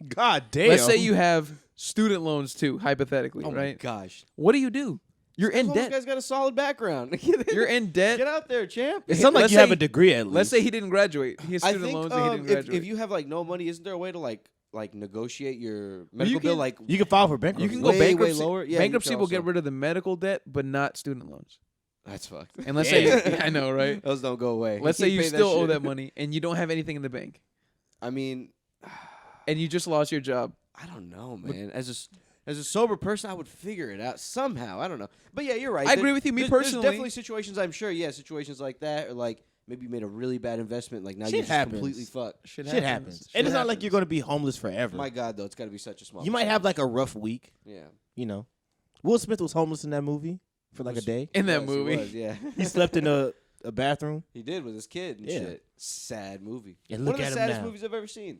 God damn. Let's say you have student loans too, hypothetically, Oh my right? gosh. What do? You're in This debt. guy's got a solid background. You're in debt. Get out there, champ. It sounds like Let's you have say- a degree at least. Let's say he didn't graduate. He has I student think loans and he didn't graduate. if you have like no money, isn't there a way to like negotiate your medical bill? can- Like you can file for you bankruptcy. can go way, way bankruptcy. lower? Yeah, you bankruptcy can will get also. rid of the medical debt, but not student loans. that's fucked. And let's say I know, right? Those don't go away. Let's say can't you pay still owe shit. that money and you don't have anything in the bank, I mean, and you just lost your job. I don't know, man. As a sober person, I would figure it out somehow. I don't know, but yeah, you're right. I agree with you. Me There's personally, definitely situations. I'm sure. Yeah, situations like that, or like maybe you made a really bad investment. Like now Shit you're just happens. completely fucked. shit Shit happens. And it's not like you're going to be homeless forever. My God, though, it's got to be such a small. You might have like a rough week, Yeah. you know. Will Smith was homeless in that movie for like a day. in that He movie. was, yeah. He slept in a bathroom. He did with his kid and Yeah. shit. Sad movie. And One look of at the him saddest now. movies I've ever seen.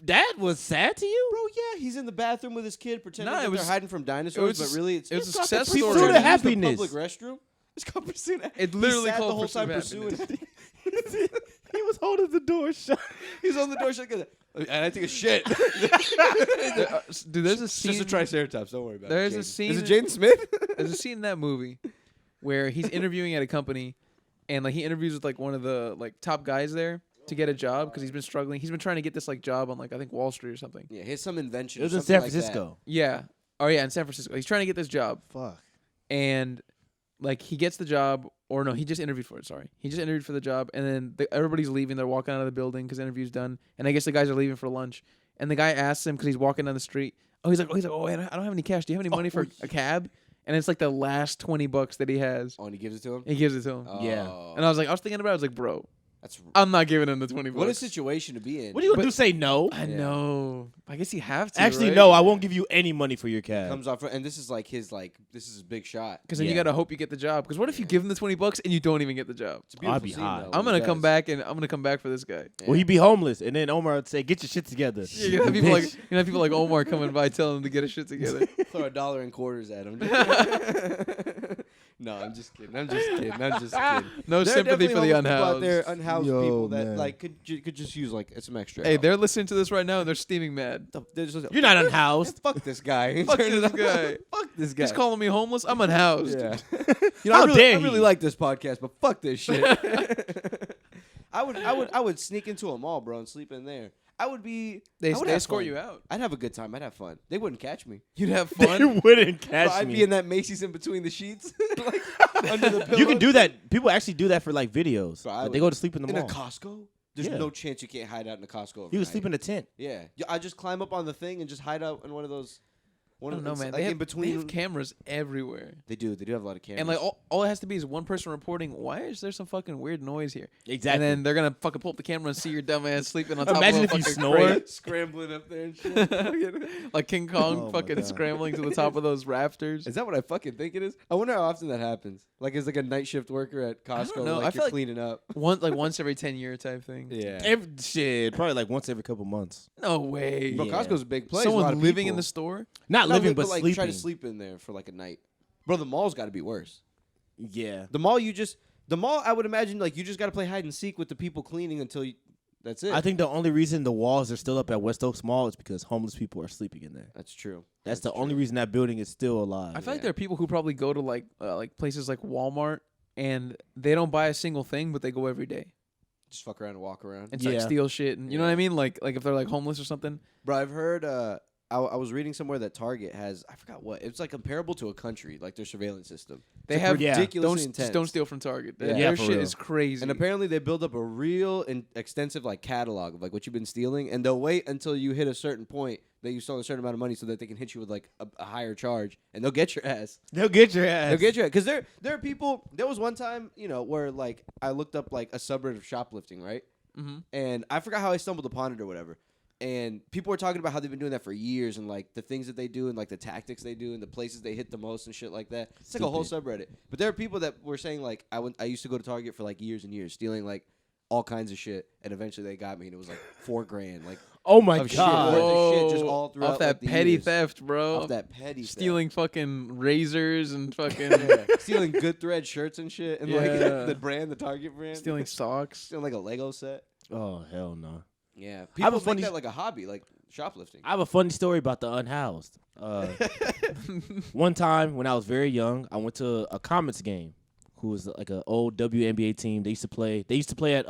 That was sad to you? Bro, yeah, he's in the bathroom with his kid pretending Nah, it that was- they're hiding from dinosaurs, was- but really it's it was a called success Pursuit story. of Pursuit of Happiness. Public restroom. It's called Pursuit of It literally He's sad called the whole Pursuit of time pursuing. Happiness. He was holding the door shut. He's on the door shut. And I take a shit. Dude, there's a It's scene. just a triceratops. Don't worry about There's it. a Jaden. scene- Is it Jaden Smith? There's a scene in that movie where he's interviewing at a company, and like he interviews with like one of the like top guys there to get a job because he's been struggling. He's been trying to get this like job on like I think Wall Street or something. Yeah, here's some invention. It was or in something San like that. Francisco. Yeah. Oh yeah, in San Francisco. He's trying to get this job, Fuck. and like he gets the job, or no, he just interviewed for it. Sorry, he just interviewed for the job, and then everybody's leaving. They're walking out of the building because the interview's done, and I guess the guys are leaving for lunch. And the guy asks him because he's walking down the street. He's like, oh, I don't have any cash. Do you have any money for a cab? And it's like the last $20 that he has. Oh, and he gives it to him? He gives it to him. Yeah. Oh. And I was thinking about it. I was like, bro, I'm not giving him the 20 bucks. What a situation to be in. What are you gonna do? Say no? I know. I guess you have to. Actually, right? no. I won't give you any money for your cab. Comes off, and this is his big shot. Because then you gotta hope you get the job. Because what if you give him the 20 bucks and you don't even get the job? It's a beautiful I'd be scene, hot. though, I'm when gonna he come does. back and I'm gonna come back for this guy. Well, he'd be homeless, and then Omar would say, "Get your shit together." You gonna have people like Omar coming by telling him to get his shit together. Throw $1 in quarters at him. No, I'm just kidding. I'm just kidding. No There are sympathy for the definitely homeless people out there, unhoused. unhoused Yo, people that man. like could just use like some extra. Hey, help. they're listening to this right now and they're steaming mad. They're just You're not unhoused. Fuck this guy. Fuck Turn it this off. guy. Fuck this guy. He's calling me homeless. I'm unhoused. Yeah. How I dare really he? like this podcast, but fuck this shit. I would sneak into a mall, bro, and sleep in there. I would They have escort fun. you out. I'd have a good time. I'd have fun. They wouldn't catch me. You'd have They fun. wouldn't Bro, catch I'd me. be in that Macy's in between the sheets, like under the pillow. You can do that. People actually do that for like videos. Bro, I Like, they would- go to sleep in the in mall. a Costco. There's Yeah. no chance you can't hide out in a Costco. You can sleep in a tent. Yeah, I just climb up on the thing and just hide out in one of those. I don't know, man. Like They in between. they have cameras everywhere. They do have a lot of cameras. And like all it has to be is one person reporting, why is there some fucking weird noise here? Exactly. And then they're gonna fucking pull up the camera and see your dumb ass sleeping on top Imagine of a if you fucking snore. crate. scrambling up there and shit. Like King Kong Oh my fucking God. scrambling to the top of those rafters. Is that what I fucking think it is? I wonder how often that happens. Like, as like a night shift worker at Costco, know. I like feel you're like- cleaning up. Once every 10-year type thing. Yeah. Shit, probably like once every couple months. No way. Bro, Yeah. Costco's a big place. a lot Someone of living in people. the store? Not Not living, li- but like sleeping. try to sleep in there for like a night. Bro, the mall's got to be worse. Yeah. The mall, I would imagine, like, you just got to play hide and seek with the people cleaning until you. That's it. I think the only reason the walls are still up at West Oaks Mall is because homeless people are sleeping in there. that's true. That's the only reason that building is still alive. I feel like Yeah. there are people who probably go to like places like Walmart and they don't buy a single thing, but they go every day Just fuck around and walk around. and like Yeah. steal shit. And you know what I mean? Like if they're like homeless or something. Bro, I've heard. I was reading somewhere that Target has. I forgot what. It's like comparable to a country, like their surveillance system. They have yeah. ridiculously Just intense. don't steal from Target. Yeah. Their Yeah, for shit real. is crazy. And apparently they build up a real and extensive like catalog of like what you've been stealing, and they'll wait until you hit a certain point that you stole a certain amount of money so that they can hit you with like a higher charge, and they'll get your ass. they'll get your ass. They'll get your ass because there are people. There was one time where like I looked up like a subreddit of shoplifting, right? Mhm. And I forgot how I stumbled upon it or whatever. And people were talking about how they've been doing that for years and like the things that they do and like the tactics they do and the places they hit the most and shit like that. It's like a whole subreddit. But there are people that were saying like I used to go to Target for like years and years stealing like all kinds of shit, and eventually they got me and it was like $4,000 like Oh my of shit, god. worth of shit just Whoa. all throughout off that like, the petty years. theft, bro. Off that petty theft. Stealing fucking razors and fucking Yeah. Stealing good thread shirts and shit and like Yeah. the brand, the Target brand. stealing socks. Stealing like a Lego set. Oh hell no. Yeah, I have people a make funny- that like a hobby, like shoplifting. I have a funny story about the unhoused. One time when I was very young, I went to a Comets game. Who was like an old WNBA team? They used to play at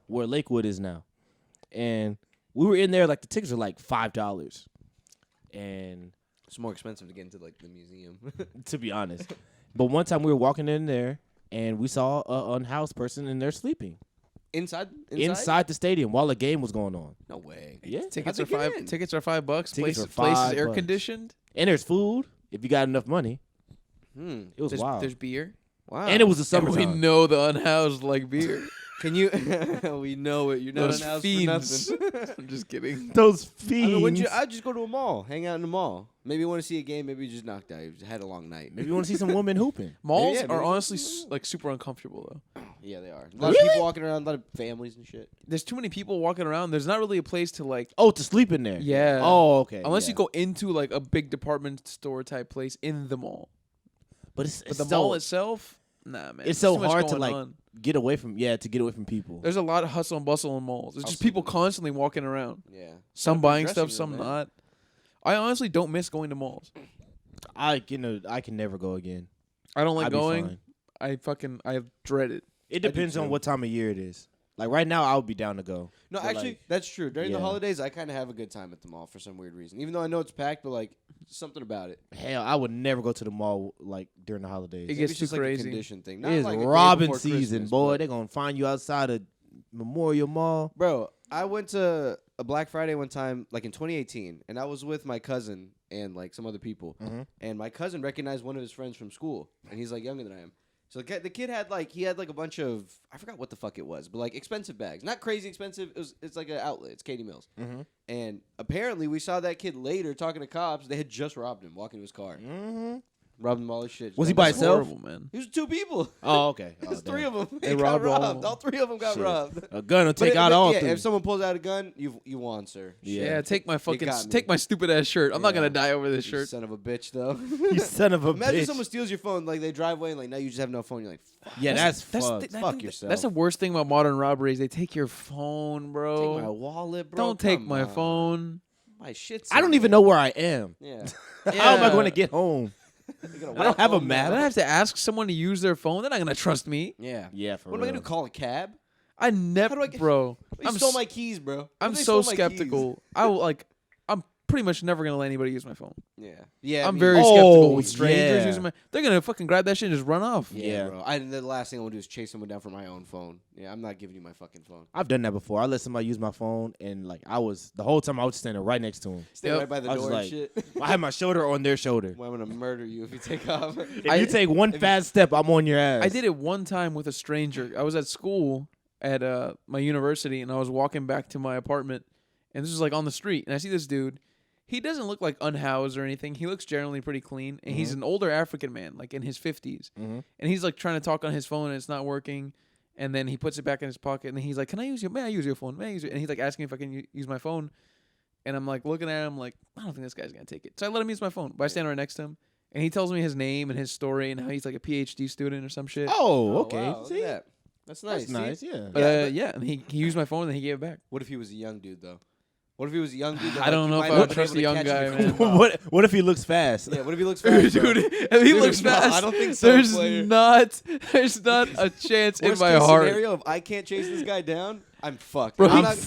where Lakewood is now, and we were in there. Like the tickets were like $5, and It's more expensive to get into like the museum. to be honest, but one time we were walking in there and we saw an unhoused person in there sleeping Inside? inside the stadium while the game was going on. No way. Yeah, Tickets are How'd they get $5. in? Tickets are $5. Tickets are Places air $5. conditioned. and there's food if you got enough money. It was There's, wild, there's beer. Wow. and it was the And we summertime. know the unhoused like beer. Can you? We know it. You're not Those unhoused fiends. for nothing. I'm just kidding. Those I fiends. mean, I'd just go to a mall, hang out in the mall. Maybe you want to see a game. Maybe you just knocked out. You just had a long night. Maybe you want to see some women hooping. Malls Yeah, are maybe honestly just- like super uncomfortable though. Yeah, they are. A lot of people walking around. A lot of families and shit. There's too many people walking around. There's not really a place to like. Oh, to sleep in there. Yeah. Oh, okay. Unless yeah. you go into like a big department store type place in the mall. but it's But the so, mall itself, nah, man. it's so too much hard to going like on. get away from. Yeah, to get away from people. There's a lot of hustle and bustle in malls. It's just Hustle. people constantly walking around. Yeah. Some Gotta be buying dressing stuff, some room, man. not. I honestly don't miss going to malls. I can never go again. I don't like I'd be going. fine. I dread it. It do depends on too. what time of year it is. Like right now, I would be down to go. No, But, actually, like, that's true. During the yeah. holidays, I kind of have a good time at the mall for some weird reason. Even though I know it's packed, but like something about it. Hell, I would never go to the mall like during the holidays. It Maybe gets it's too just like a crazy. condition thing. It Not is like a day robbing before season, Christmas, boy. but- They're gonna find you outside of Memorial Mall. Bro, I went to a Black Friday one time, like in 2018, and I was with my cousin and like some other people. Mhm. And my cousin recognized one of his friends from school, and he's like younger than I am. So the kid had like a bunch of, I forgot what the fuck it was, but like expensive bags, not crazy expensive. It's like an outlet. It's Katie Mills, and apparently we saw that kid later talking to cops. They had just robbed him, walking to his car, robbed him all his shit. Was he by That's himself? horrible, man. He was 2 people. Oh, okay. There's 3 of them. They got robbed all of robbed. them. All 3 of them got Shit. robbed. A gun will take But out all yeah, 3. if someone pulls out a gun, you won, sir. Yeah, take my fucking got me. take my stupid ass shirt. I'm not Yeah. gonna die over this You shirt. son of a bitch, though. You son of a Imagine bitch. someone steals your phone, like they drive away, and like now you just have no phone. You're like, fuck. Yeah, that's fucked. Fuck yourself. That's the worst thing about modern robberies. They take your phone, bro. Take my wallet, bro. Don't take Come my on. phone. My shit's. I don't in even there. know where I am. Yeah. How am I going to get home? You're gonna I don't walk have a home map. I now. have to ask someone to use their phone. They're not gonna trust me. Yeah. Yeah, for What am I real. gonna do? Call a cab? I never, How do I get- bro. They I'm stole s- my keys, bro. What I'm if they so stole my keys? skeptical. I will like. I'm pretty much never gonna let anybody use my phone. Yeah. Yeah. I'm me very neither. skeptical Oh, with strangers yeah. using my. They're gonna fucking grab that shit and just run off. Yeah, Yeah. bro. The last thing I want to do is chase someone down for my own phone. Yeah, I'm not giving you my fucking phone. I've done that before. I let somebody use my phone, and like the whole time I was standing right next to him. Stay Yep. right by the I was door and like- shit. I had my shoulder on their shoulder. Well, I'm gonna murder you if you take off. If I- you take one fast step, I'm on your ass. I did it one time with a stranger. I was at school at my university, and I was walking back to my apartment, and this was like on the street, and I see this dude. He doesn't look like unhoused or anything. He looks generally pretty clean, and he's an older African man, like in his 50s, and he's like trying to talk on his phone, and it's not working. And then he puts it back in his pocket, and he's like, "Can I use your? May I use your phone? May I use your?" And he's like asking if I can use my phone, and I'm like looking at him, like, I don't think this guy's gonna take it. So I let him use my phone, but I stand right next to him, and he tells me his name and his story and how he's like a PhD student or some shit. Oh, okay. Wow, look See? at that. That's nice. That's see? nice. Yeah. but- Yeah, and he used my phone and he gave it back. What if he was a young dude though? What if he was a young dude? That, I don't you know might if I not would been trust able a to young catch him guy, if he man. was off. what if he looks fast? Yeah, what if he looks fast, bro? Dude, if he looks no, fast, I don't think so, there's player. there's not a chance in Worst my case heart. scenario, if I can't chase this guy down, I'm fucked. Bro, I'm he- not-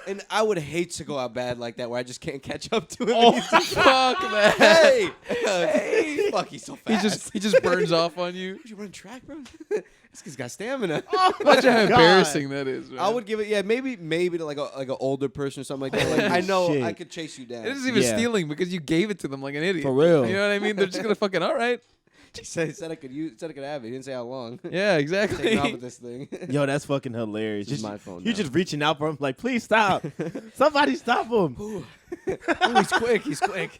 and I would hate to go out bad like that, where I just can't catch up to him. Oh, and he's just, fuck, man. hey, hey, fuck, he's so fast. He just burns off on you. Would you run track, bro? This kid's got stamina. Imagine how God. embarrassing that is, man. I would give it, yeah, maybe to like an older person or something like that. Like, I know Shit. I could chase you down. It isn't even Yeah. stealing because you gave it to them like an idiot. For real. You know what I mean? They're just gonna fucking all right. He said I could have it. He didn't say how long. Yeah, Taking off exactly. with this thing. Yo, that's fucking hilarious. This is my phone You now. just reaching out for him, like, please stop. Somebody stop him. Ooh, he's quick. He's quick.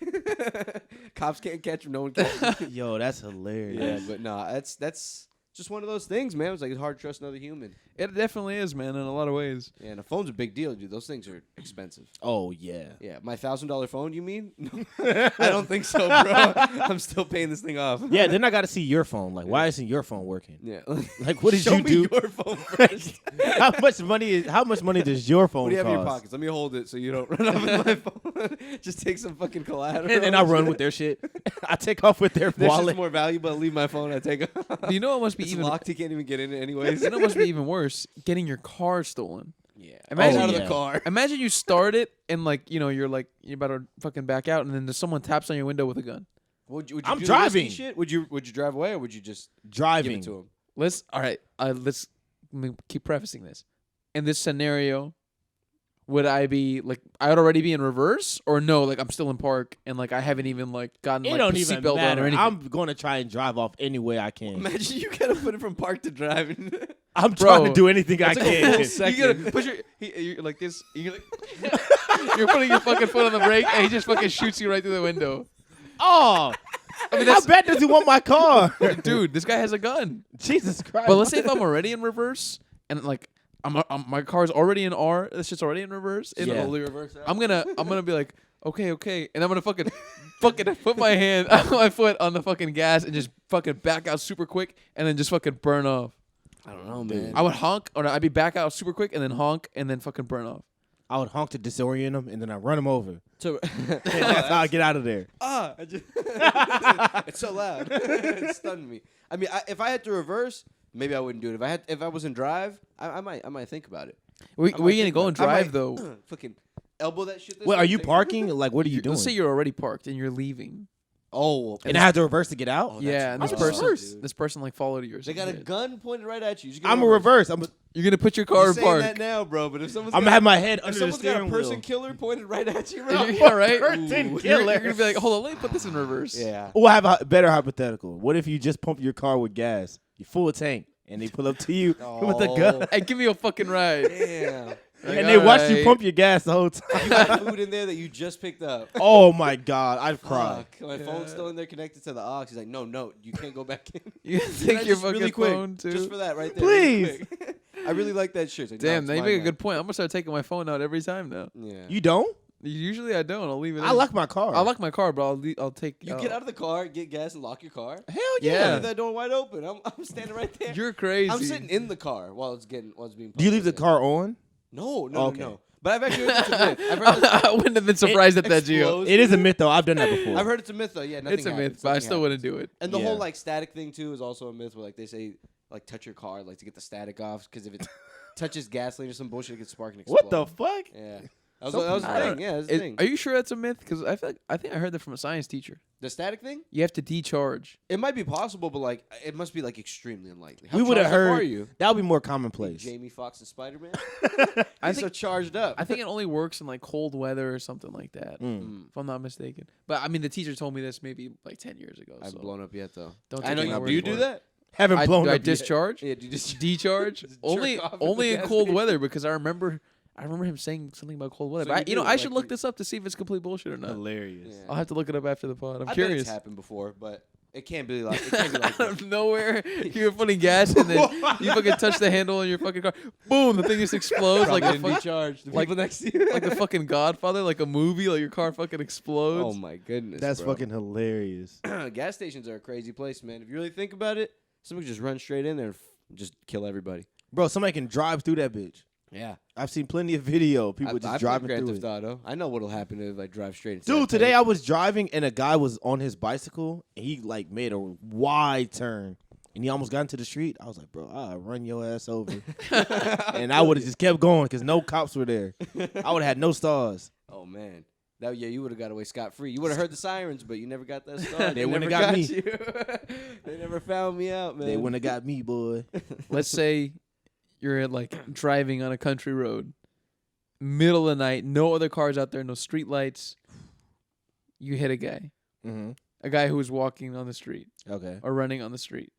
Cops can't catch him. No one can. Yo, that's hilarious. Yeah, but no, that's just one of those things, man. It's like it's hard to trust another human. It definitely is, man, in a lot of ways. Yeah, and a phone's a big deal, dude. Those things are expensive. Oh yeah. Yeah, my $1,000 phone. You mean? No, I don't think so, bro. I'm still paying this thing off. Yeah. Then I got to see your phone. Like, why isn't your phone working? Yeah. Like, what did Show you me do? your phone first. How much money does your phone What do you have in your cost? pockets? Let me hold it so you don't run off with my phone. Just take some fucking collateral. And then I run with their shit. I take off with their This wallet. is more valuable. I leave my phone. I take off. You know what must be It's even locked. He can't even get in it anyways. You know what must be even worse? Getting your car stolen. Yeah. Imagine Out of yeah. the car. Imagine you start it and you're about to fucking back out, and then there's someone taps on your window with a gun. Would you I'm do the risky driving. Shit? Would you drive away or would you just give Driving. it to him? Let's let me keep prefacing this. In this scenario, would I be like I would already be in reverse, or no? Like I'm still in park and like I haven't even like gotten It like don't the even seatbelt on matter. or anything. I'm going to try and drive off any way I can. Imagine you gotta put it from park to driving. I'm Bro, trying to do anything I that's like a can. full You gotta push you're like this. You're putting your fucking foot on the brake, and he just fucking shoots you right through the window. Oh, I mean, how that's, bad does he want my car? dude, this guy has a gun. Jesus Christ. But let's say if I'm already in reverse and like my car's already in R, this shit's already in reverse. Yeah. Totally reverse that. I'm gonna be like, okay, and I'm gonna fucking put my hand, my foot on the fucking gas and just fucking back out super quick and then just fucking burn off. I don't know, man. I would honk, or I'd be back out super quick and then honk and then fucking burn off. I would honk to disorient him, and then I run him over. So, And that's how I get out of there. I just it's so loud. It stunned me. I mean, if I had to reverse, maybe I wouldn't do it. If I was in drive, I might think about it. We I gonna might think go and about it. I drive might though. Fucking elbow that shit. This Wait, way, are you take- parking? Like, what are you doing? Let's say you're already parked and you're leaving. Oh, And I have to reverse to get out? Oh, that's Yeah, and this rough, person, dude. this person like followed you or They something. got a gun pointed right at you. I'm a reverse. You're gonna put your You're car in saying park. that now, bro. But if someone's I'm got gonna have my head if under the someone's got a steering person wheel. killer pointed right at you, bro. Yeah, right. Person You're killer. gonna be like, hold on, let me put this in reverse. Yeah. Oh, I have a better hypothetical. What if you just pump your car with gas? You full tank, and they pull up to you with a gun, Hey, give me a fucking ride. Damn. Like, and they watch you alright. pump your gas the whole time. You got food in there that you just picked up. Oh my God, I'd cry. Fuck. My phone's still in there connected to the aux. He's like, no, you can't go back in. You Can I think your just fucking really quick, phone too? just for that right there. Please. Really quick. I really like that shit. Like, Damn, no, they it's make a mine good point. I'm gonna start taking my phone out every time now. now. Yeah. You don't? Usually I don't. I'll leave it. I in. like my car. I like my car, bro. I'll take. You get out of the car, get gas, and lock your car. Hell Yeah. yeah. Leave that door wide open. I'm standing right there. You're crazy. I'm sitting in the car while it's being. Do you leave the pumped. car on? No. Okay. No. But I've actually heard it's a myth. I've heard I wouldn't have been surprised at that, Gio. explodes. It is a myth though. I've done that before. I've heard it's a myth though. Yeah, nothing It's a happens. myth, but I Nothing still happens. wouldn't do it. And the Yeah. whole like static thing too is also a myth. Where like they say like touch your car like to get the static off because if it touches gasoline or some bullshit, it gets spark and explode. What the fuck? Yeah. That was the thing. Yeah, that's the thing. Are you sure that's a myth? Because I think I heard that from a science teacher. The static thing? You have to decharge. It might be possible, but like it must be like extremely unlikely. How We would have charged up heard. Are you? That would be more Like commonplace. Jamie Foxx and Spider Man. I So think charged up. I think it only works in like cold weather or something like that. Mm. If I'm not mistaken. But I mean, the teacher told me this maybe like 10 years ago. I haven't So blown up yet though. don't I take know my you. word Do you for do it. that? Haven't blown do I up yet. discharge? Yeah. Do you just Decharge? Just jerk only off at the only in gas cold station? weather because I remember him saying something about cold weather. So But you I do, I like should look you- this up to see if it's complete bullshit or not. Hilarious. Yeah. I'll have to look it up after the pod. I'm I bet curious. it's happened before, but it can't be like it can't be like Out that. of nowhere, you're putting gas and then you fucking touch the handle in your fucking car. Boom! The thing just explodes like Probably a didn't decharge. The like- people next to you. like the fucking Godfather, like a movie. Like your car fucking explodes. Oh my goodness. That's bro. fucking hilarious. Gas stations are a crazy place, man. If you really think about it, somebody could just run straight in there and just kill everybody. Bro, somebody can drive through that bitch. Yeah. I've seen plenty of video. People just driving Grand through Theft it. Auto. I know what'll happen if I drive straight into Dude, that today tank. I was driving and a guy was on his bicycle and he like made a wide turn and he almost got into the street. I was like, bro, I'll run your ass over. And I would have just kept going because no cops were there. I would have had no stars. Oh man. You would have got away scot free. You would have heard the sirens, but you never got that star. They wouldn't never have got me. you. They never found me out, man. They wouldn't have got me, boy. Let's say you're like driving on a country road, middle of the night, no other cars out there, no street lights. You hit a guy, Mm-hmm. a guy who was walking on the street Okay. or running on the street.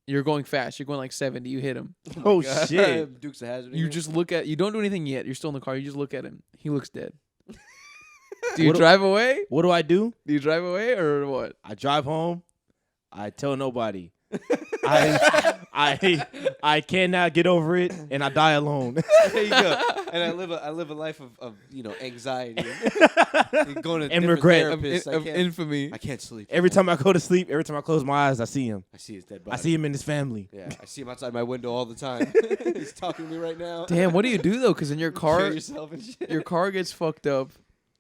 You're going fast. You're going like 70. You hit him. Oh, God. shit. Dukes of Hazzard. You just look at. You don't do anything yet. You're still in the car. You just look at him. He looks dead. Do you What do- drive away? What do I do? Do you drive away or what? I drive home. I tell nobody. I cannot get over it, and I die alone. There you go. And I live a life of anxiety. Going to And different regret. therapists. Of infamy. I can't sleep. Every time I go to sleep, every time I close my eyes, I see him. I see his dead body. I see him in his family. Yeah, I see him outside my window all the time. He's talking to me right now. Damn, what do you do though? Because in your Kill car, yourself and shit. your car gets fucked up,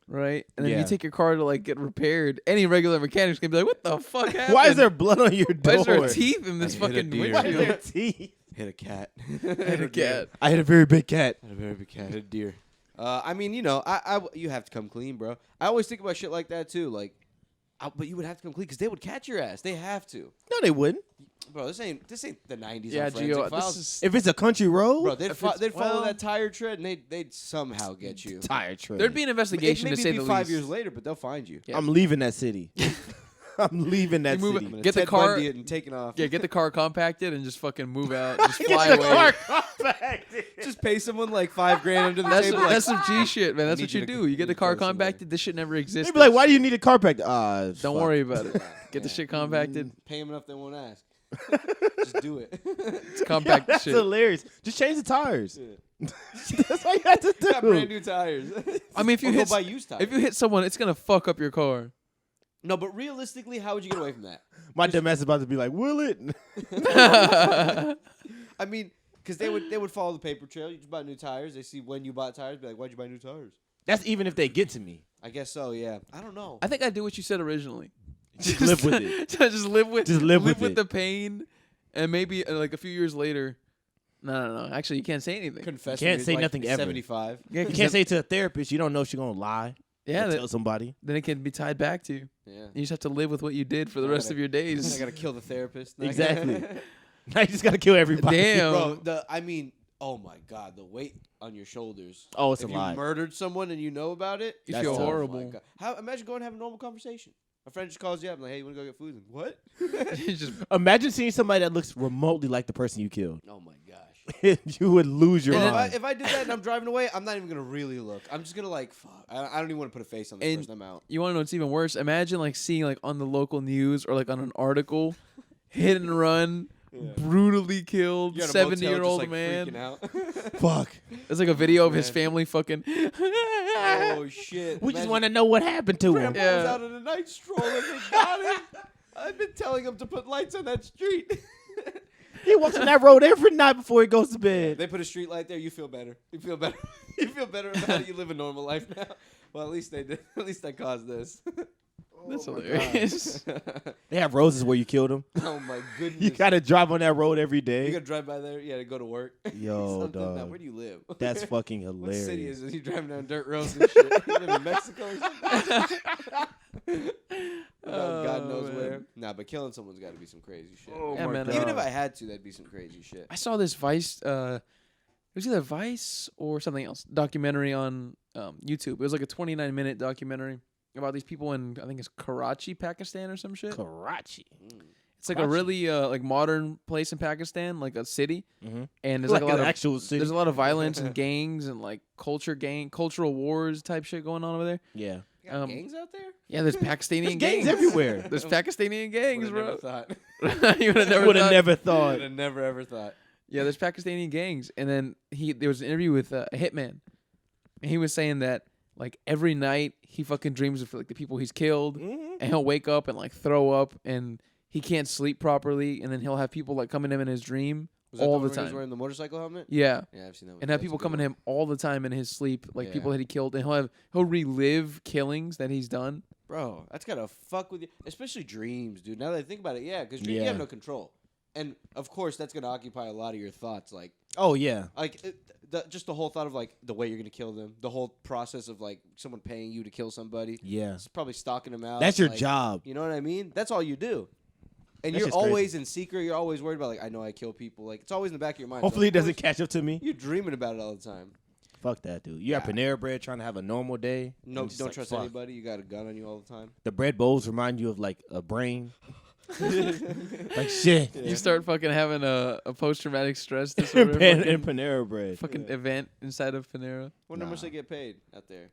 right? And then Yeah. you take your car to like get repaired. Any regular mechanic's gonna be like, "What the fuck happened? Why is there blood on your Why door? is there teeth in this I hit a fucking deer. Why is there windshield?" teeth? Hit a cat. And a cat. I hit a very big cat. Hit a very big cat. Hit a deer. I mean, you know, you have to come clean, bro. I always think about shit like that too. Like, but you would have to come clean because they would catch your ass. They have to, No, they wouldn't. bro. This ain't the '90s. Yeah, on Forensic Gio, Files. this is If it's a country road, Bro, they'd follow well- that tire tread and they'd somehow get you. tire trade. there'd be an investigation Maybe to say it'd the be 5 least. years later, but they'll find you. Yeah. I'm leaving that city. I'm leaving that You move it- city. I'm gonna Get the Ted car- Bundy it and taking off. Yeah, get the car compacted and just fucking move out. Just fly Get the away. car compacted. Just pay someone like $5,000 under the That's table. that's some G shit, man. That's need what you you to- do. You get the need to car go somewhere. compacted. This shit never existed. They'd be like, why do you need a car packed? Don't worry about it. Get the Yeah. shit compacted. Pay them enough, they won't ask. Just do it. It's compact That's shit. hilarious. Just change the tires. Yeah. That's all you have to Got brand do. new tires. I mean, if you Or go hit buy used tires. if you hit someone, it's gonna fuck up your car. No, but realistically, how would you get away from that? My dumb ass is about to be like, will it? I mean, because they would follow the paper trail. You just buy new tires. They see when you bought tires. Be like, why'd you buy new tires? That's even if they get to me. I guess so. Yeah. I don't know. I think I do what you said originally. Just live with it. Just live with. Just live with it. the pain, and maybe like a few years later. No. Actually, you can't say anything. Confess. can't when say you're, nothing ever. 75. Yeah, You 'cause can't then, say to a therapist, you don't know if she's going to lie. yeah. Or That, tell somebody. then it can be tied back to you. Yeah. You just have to live with what you did for the I rest gotta- of your I days. gotta kill the therapist. Now I Exactly. gotta- Now you just got to kill everybody. Damn. Bro, I mean, oh my God, the weight on your shoulders. Oh, it's if a you lie. murdered someone and you know about it, You that's feel tough. horrible. Oh my God. Imagine going and have a normal conversation. A friend just calls you up. I'm like, hey, you want to go get food? And, what? Just Imagine seeing somebody that looks remotely like the person you killed. Oh my gosh. You would lose your And mind. if I did that and I'm driving away, I'm not even gonna really look. I'm just gonna like, fuck. I don't even want to put a face on this And person. I'm out. you want to know what's even worse? Imagine like seeing like on the local news or like on an article, hit and run, brutally killed You're at a motel, 70-year-old just, like, man. freaking out. Fuck. It's like a video of his Man. family fucking. Oh shit. We just want to know what happened to him. Grandpa Yeah. was out on a night stroll and they got him. I've been telling him to put lights on that street. He walks on that road every night before he goes to bed. They put a street light there. You feel better. You feel better. You feel better about it. You live a normal life now. Well, at least they did. At least I caused this. That's Oh my hilarious. They have roses where you killed him. Oh my goodness. You gotta drive on that road every You day. gotta drive by there. Yeah, to go to work. Yo, Something. Now, dog. where do you live? That's fucking What hilarious. city is it? You driving down dirt roads and shit? You live in Mexico or something? God knows man. where. Nah, but killing someone's got to be some crazy shit. Oh Yeah, my man, God. Even if I had to, that'd be some crazy shit. I saw this Vice. It was either Vice or something else documentary on YouTube. It was like a 29-minute documentary about these people in, I think it's Karachi, Pakistan or some shit. Karachi. It's like a Karachi. really like modern place in Pakistan, like a city, Mm-hmm. and there's Like like a lot an of actual city. there's a lot of violence and gangs and like cultural wars type shit going on over there. Yeah. You got Um, gangs out there? Yeah, there's Pakistani There's gangs everywhere. There's Pakistani gangs, Would've never bro. thought. You would have never Would have thought. never thought. Would have never ever thought. Yeah, there's Pakistani gangs, and then there was an interview with a hitman, and he was saying that like every night he fucking dreams of like the people he's killed, Mm-hmm. and he'll wake up and like throw up, and he can't sleep properly, and then he'll have people like coming to him in his dream Was that all the the one where he was time. wearing the motorcycle helmet? Yeah, Yeah, I've seen that one. and have That's a people good coming to one. him all the time in his sleep, like Yeah. people that he killed, and he'll relive killings that he's done. Bro, that's gotta fuck with you, especially dreams, dude. Now that I think about it, yeah, because you Yeah. have no control, and of course that's gonna occupy a lot of your thoughts, like Oh yeah. just the whole thought of like the way you're gonna kill them, the whole process of like someone paying you to kill somebody. Yeah. It's probably stalking them out. That's your like, job. You know what I mean? That's all you do. And That's you're just crazy. always in secret. You're always worried about like I know I kill people. Like it's always in the back of your mind. Hopefully it So, of doesn't course, catch up to me. You're dreaming about it all the time. Fuck that, dude. You're at Yeah. Panera Bread trying to have a normal day. No, and just don't like, trust fuck. anybody. You got a gun on you all the time. The bread bowls remind you of like a brain. Like shit. You start fucking having a post-traumatic stress disorder In fucking, Panera Bread. fucking event inside of Panera. Wonder how much Nah. they get paid out there.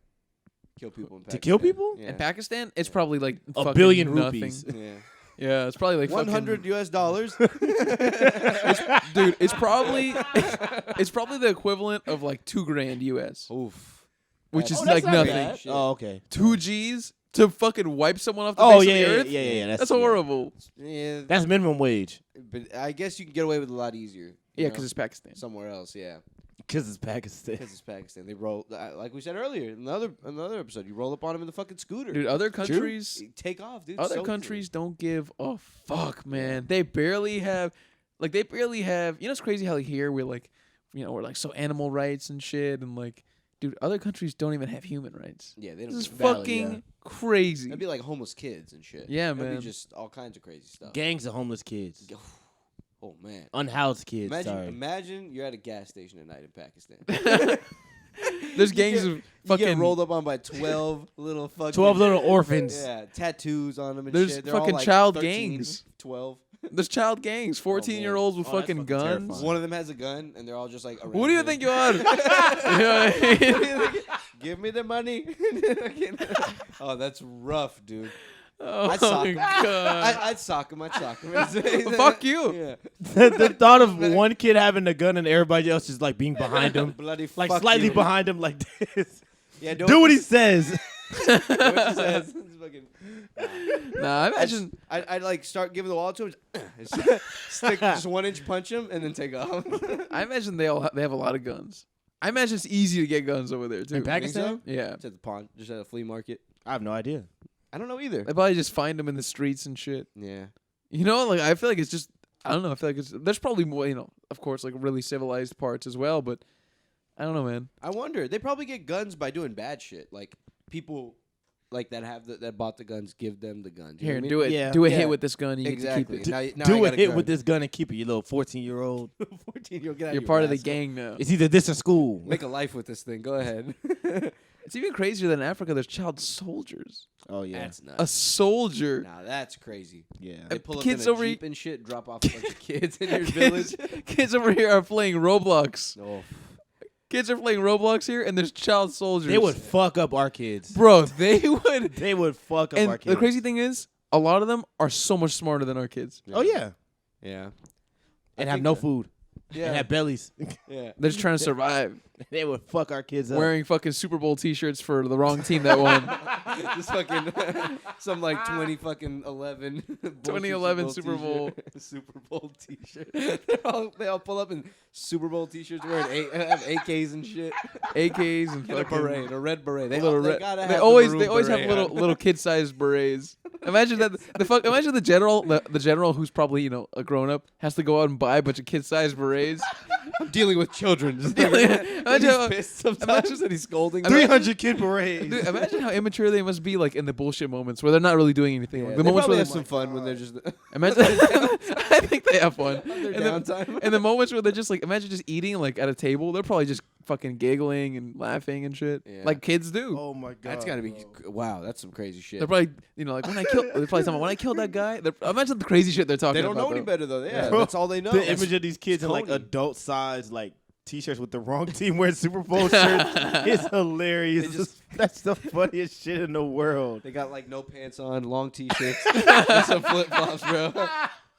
Kill people in To Pakistan. kill people? Yeah. In Pakistan, it's probably like A fucking billion nothing. rupees. Yeah. Yeah, it's probably like $100 US. Dude, it's probably the equivalent of like $2,000 US, Oof. which That's- is Oh, like that's not nothing. bad. Oh, okay. 2 G's to fucking wipe someone off the Oh face yeah, of yeah, the yeah, earth. yeah, yeah. That's horrible. Yeah. That's minimum wage. But I guess you can get away with it a lot easier. Yeah, because it's Pakistan. somewhere else. Yeah. Because it's Pakistan. Because it's Pakistan. They roll, like we said earlier, another episode. You roll up on them in the fucking scooter. Dude, other countries, You take off, dude. other so countries don't give a fuck, man. They barely have. You know, it's crazy how like here we're like, we're like so animal rights and shit, and like, dude, other countries don't even have human rights. Yeah, they This don't. is give a fuck. fucking crazy. That'd be like homeless kids and shit. Yeah, That'd man. be just all kinds of crazy stuff. Gangs of homeless kids. Oh man. Unhoused kids. Imagine you're at a gas station at night in Pakistan. There's gangs of You fucking get rolled up on by 12 little fucking 12 little orphans. Yeah, tattoos on them and There's shit. They're all fucking like child 13, gangs. 12. There's child gangs, 14-year-olds with Oh, that's fucking fucking guns. terrifying. One of them has a gun, and they're all just like. Who do you around think him. you are? You know what I mean? Give me the money. Oh, that's rough, dude. Oh I'd sock my him. god. I'd sock him. Fuck you. Yeah. The thought of one kid having a gun and everybody else just like being behind him, Bloody like fuck slightly you. behind him, like this. Yeah, Do what he says. do what he says. It's fucking- Nah, I imagine. I'd like start giving the wallet to him, stick just 1 inch punch him, and then take off. I imagine they have a lot of guns. I imagine it's easy to get guns over there too. In Pakistan? Yeah, Just at the pawn, just at a flea market. I have no idea. I don't know either. they probably just find them in the streets and shit. Yeah. You know, like I feel like it's just. I don't know. I feel like there's probably more. Of course, like really civilized parts as well, but I don't know, man. I wonder. They probably get guns by doing bad shit. Like people, like that bought the guns, give them the guns. You know Here, what I mean? do it. Yeah. Do a Yeah. hit with this gun. You Exactly. get to keep it. Now Do I a got hit gun. with this gun and keep it, you little 14-year-old. 14-year-old. Get out You're of part of the rascal. gang now. It's either this or school. Make a life with this thing. Go ahead. It's even crazier than in Africa. There's child soldiers. Oh yeah. That's nuts. A soldier. Nah, that's crazy. Yeah. They pull up Kids in a over Jeep and shit, drop off a bunch of kids in your village. Kids over here are playing Roblox. Oh, Kids are playing Roblox here, and there's child soldiers. They would fuck up our kids. Bro, they would. They would fuck up And our kids. the crazy thing is, a lot of them are so much smarter than our kids. Oh yeah. yeah. And I have think no that- food. Yeah. And have bellies. Yeah. They're just trying to survive. They would fuck our kids up. Wearing fucking Super Bowl T-shirts for the wrong team that won. Just fucking some like 2011 2011 Super Bowl. Super Bowl T-shirt. They all pull up in Super Bowl T-shirts wearing have AKs and shit. AKs and And a fucking beret, a red beret. They, little they red. gotta have They the always maroon have beret on. little kid-sized berets. Imagine that imagine the general who's probably a grown up has to go out and buy a bunch of kid-sized berets. I'm dealing with children. Just Imagine how- he's pissed sometimes and he's scolding. 300 kid berets. Dude, imagine how immature they must be, like in the bullshit moments where they're not really doing anything. Yeah, Like, they the moments probably where have some fun when they're just imagine, I think they have fun. their And downtime. and the moments where they're just like, imagine just eating like at a table, they're probably just fucking giggling and laughing and shit, Yeah. like kids do. Oh my god. That's gotta be wow. That's some crazy shit. They're probably, like when I killed. They're probably talking about when I killed that guy. Imagine the crazy shit they're talking They don't about. know any though. better though. Yeah, Bro, that's all they know. The That's- image of these kids in like Tony. adult size like T-shirts with the wrong team wearing Super Bowl shirts is hilarious. They just- That's the funniest shit in the world. They got like no pants on, long t-shirts, and some flip flops, bro.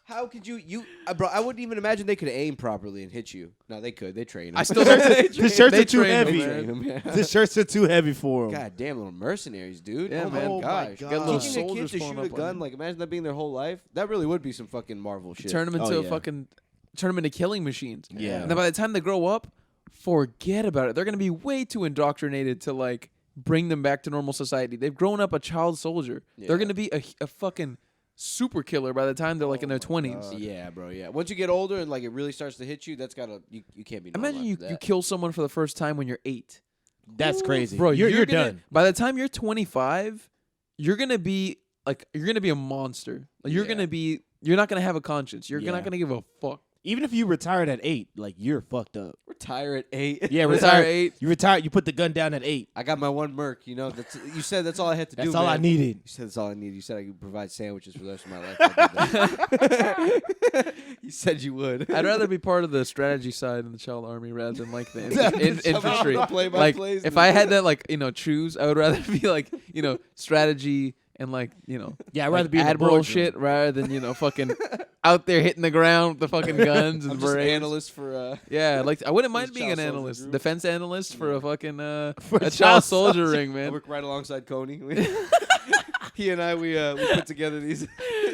How could you, bro? I wouldn't even imagine they could aim properly and hit you. No, they could. They train. 'em. I still The shirts they are too train them, heavy. man. Train 'em, yeah. The shirts are too heavy for them. God damn, little mercenaries, dude. Yeah, oh man. my Oh my gosh. God. Got little Teaching a kid soldiers to pulling shoot a up on gun, you. like imagine that being their whole life. That really would be some fucking Marvel shit. Turn them into Oh, yeah. turn them into killing machines. Yeah. And then by the time they grow up, forget about it. They're gonna be way too indoctrinated to like bring them back to normal society. They've grown up a child soldier. Yeah. They're gonna be a fucking super killer by the time they're like in their 20s. Yeah, bro. Yeah. Once you get older and like it really starts to hit you, that's gotta you can't be. normal Imagine you, after that. you kill someone for the first time when you're 8. That's crazy. Bro, you're gonna- done. By the time you're 25, you're gonna be a monster. Like, Yeah. you're not gonna have a conscience. You're Yeah. not gonna give a fuck. Even if you retired at 8, like you're fucked up. retire at 8. Yeah, Retire retire. at 8. You retire. You put the gun down at 8. I got my one Merc. You know, you said that's all I had to do. That's all I man. needed. You said that's all I needed. You said I could provide sandwiches for the rest of my life. I did that. You said you would. I'd rather be part of the strategy side in the child army rather than like the Some infantry. of the play-by-plays Like and if the- I had to choose, I would rather be like strategy and Yeah, I'd rather be in the admiral boardroom. shit rather than fucking out there hitting the ground with the fucking guns and I'm just an berets. analyst for. Yeah, like I wouldn't mind This being an child soldier analyst, group. defense analyst for a fucking For a child child soldier soldier. ring, I man. work right alongside Coney. He and I we put together these.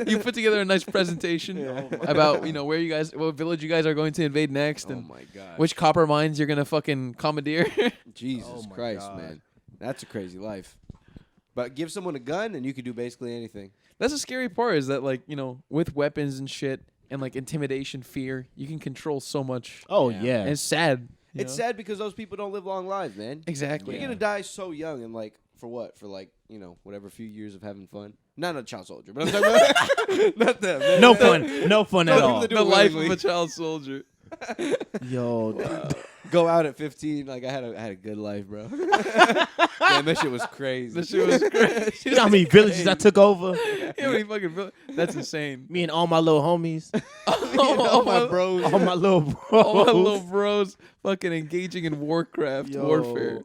You put together a nice presentation Yeah. about where you guys, what village you guys are going to invade next, Oh and my god. which copper mines you're gonna fucking commandeer. Jesus Oh my Christ, God. man, that's a crazy life. But give someone a gun and you can do basically anything. That's the scary part is that with weapons and shit and like intimidation, fear, you can control so much. Oh Yeah. yeah. And it's sad. you It's know? sad because those people don't live long lives, man. Exactly. You're gonna die so young and like for what? For like whatever few years of having fun. Not a child soldier, but I'm talking about not them. Man. No fun. No fun at Some people all. that do The it life of willingly. a child soldier. Yo. Go out at 15. Like I had a good life, bro. Damn, that shit was crazy. That shit was great. You know how many villages I took over? How many fucking That's insane. Me and all my little homies. all my bros. All my little bros. All my little bros fucking engaging in warcraft, Yo. warfare.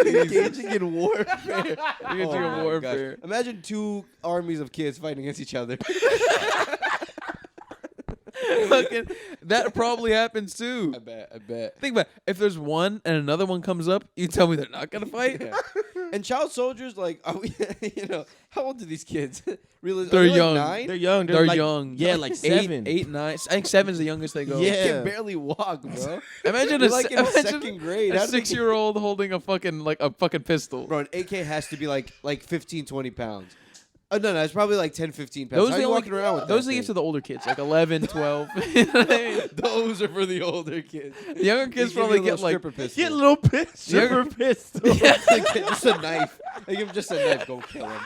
engaging in warfare. Engaging Oh in my warfare. gosh. Imagine two armies of kids fighting against each other. Fucking, that probably happens too. I bet. Think about it. If there's one and another one comes up, you tell me they're not gonna fight. Yeah. And child soldiers, like, are we, how old are these kids? Really, They're are they like young. 9? They're young. They're like, young. Yeah, like 7. 8, 9. I think 7's the youngest they go. Yeah. They can barely walk, bro. Imagine They're a like in imagine second grade. a How do they 6-year-old holding a fucking pistol. Bro, an AK has to be like 15, 20 pounds. Oh, no, it's probably like 10, 15 pounds. Those How are are you only- walking around with Those that are the thing? to the older kids, like 11, 12. You know what I mean? Those are for the older kids. The younger kids They give you probably a little get like stripper pistol. Get a little pistol. Younger- pistol. Just a knife. They give him just a knife. Go kill him.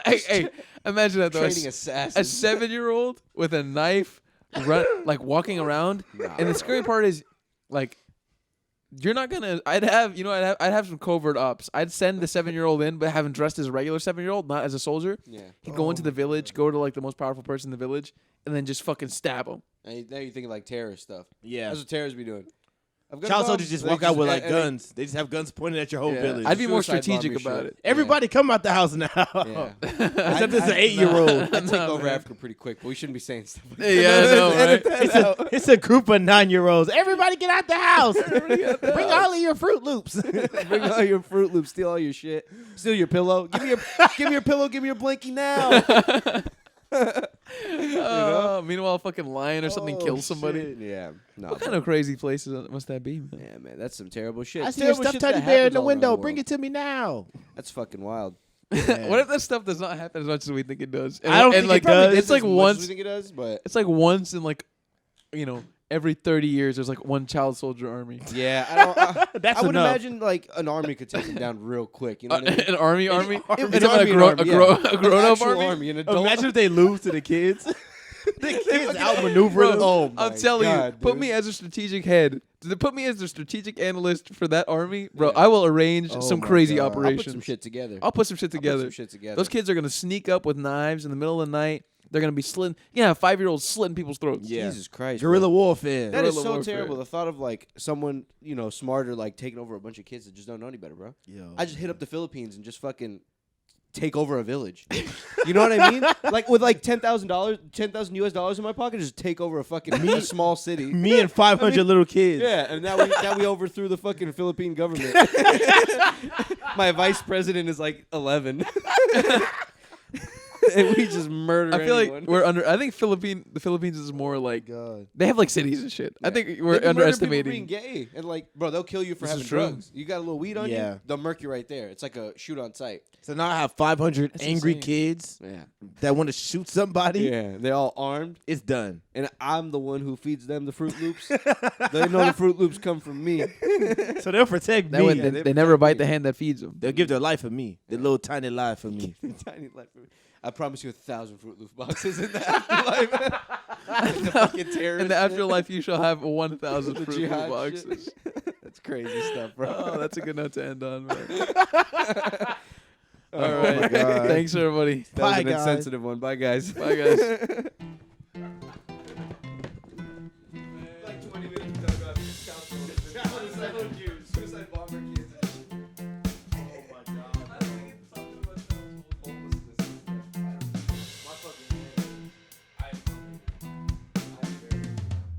hey, imagine that though. Training A assassins. 7-year-old with a knife, walking around, Nah, and the scary part is, like, You're not gonna. I'd have some covert ops. I'd send the 7-year-old in, but have him dressed as a regular 7-year-old, not as a soldier. Yeah. He'd go into the village, go to like the most powerful person in the village, and then just fucking stab him. And now you're thinking like terrorist stuff. Yeah. That's what terrorists be doing. I've got a Child bomb. soldiers just They walk out with like and guns. They just have guns pointed at your whole Yeah. village. I'd be more Suicide strategic bomber about shit. it. Everybody come out the house now. Yeah. Except it's an 8-year-old. I take No, over man. Africa pretty quick, but we shouldn't be saying stuff. Like Yeah, I know, right? It's a group of 9-year-olds. Everybody get out the house. Bring all of your Fruit Loops. Bring all your Fruit Loops, steal all your shit, steal your pillow. Give me your pillow. Give me your blankie now. Meanwhile, a fucking lion or something kills somebody. Shit. Yeah. No. What kind of crazy places must that be, man? Yeah, man, that's some terrible shit. I see a Terrible stuffed shit teddy that bear in happens the all around window. the Bring world. it to me now. That's fucking wild. What if that stuff does not happen as much as we think it does? I don't think it does. It's like As much as once. we think it does, but It's like once in like, every 30 years, there's like one child soldier army. yeah, I don't. That's I would enough. imagine like an army could take them down real quick. You know what I mean? An army? An You're army, talking about a grown-up actual army? an adult. Imagine if they lose to the kids. The kids outmaneuver Bro, them. Oh my I'm telling you, God, put dude. me as a strategic head. Put me as the strategic analyst for that army, bro. Yeah. I will arrange Oh some my crazy God. operations. I'll put some shit together. I'll put some shit together. Put some shit together. Those kids are gonna sneak up with knives in the middle of the night. They're gonna be slitting. Yeah, 5-year-olds slitting people's throats. Yeah. Jesus Christ, Guerrilla bro. warfare. That is Guerrilla so warfare. terrible. The thought of like someone smarter like taking over a bunch of kids that just don't know any better, bro. Yo. I just hit up the Philippines and just fucking take over a village. You know what I mean? Like with like $10,000 US in my pocket, just take over a fucking a small city. Me and 500 little kids. Yeah, and now we overthrew the fucking Philippine government. My vice president is like 11. And we just murder I feel anyone. like we're under. I think the Philippines is more like God. they have like cities and shit. I Yeah. think They we're can murder people underestimating. being gay and like, bro, they'll kill you for This having is true. drugs. You got a little weed on Yeah. you, they'll murk you right there. It's like a shoot on sight. So now I have 500 That's angry insane. kids Yeah, that want to shoot somebody. yeah, they're all armed, It's done. and I'm the one who feeds them the Fruit Loops. They know the Fruit Loops come from me. So they'll protect That me. way Yeah, they they never protect bite me. the hand that feeds them. They'll give their life for me. Their little tiny life for me. Tiny life. I promise you 1,000 Fruit Loop boxes in the afterlife. The fucking terrorist In the shit. afterlife, you shall have 1,000 The Fruit Loop jihad boxes. shit. That's crazy stuff, bro. Oh, that's a good note to end on, man. Oh All my right. God. Thanks, everybody. That was Bye, an guys. insensitive one. Bye, guys. Bye, guys. Like 20 minutes ago, I got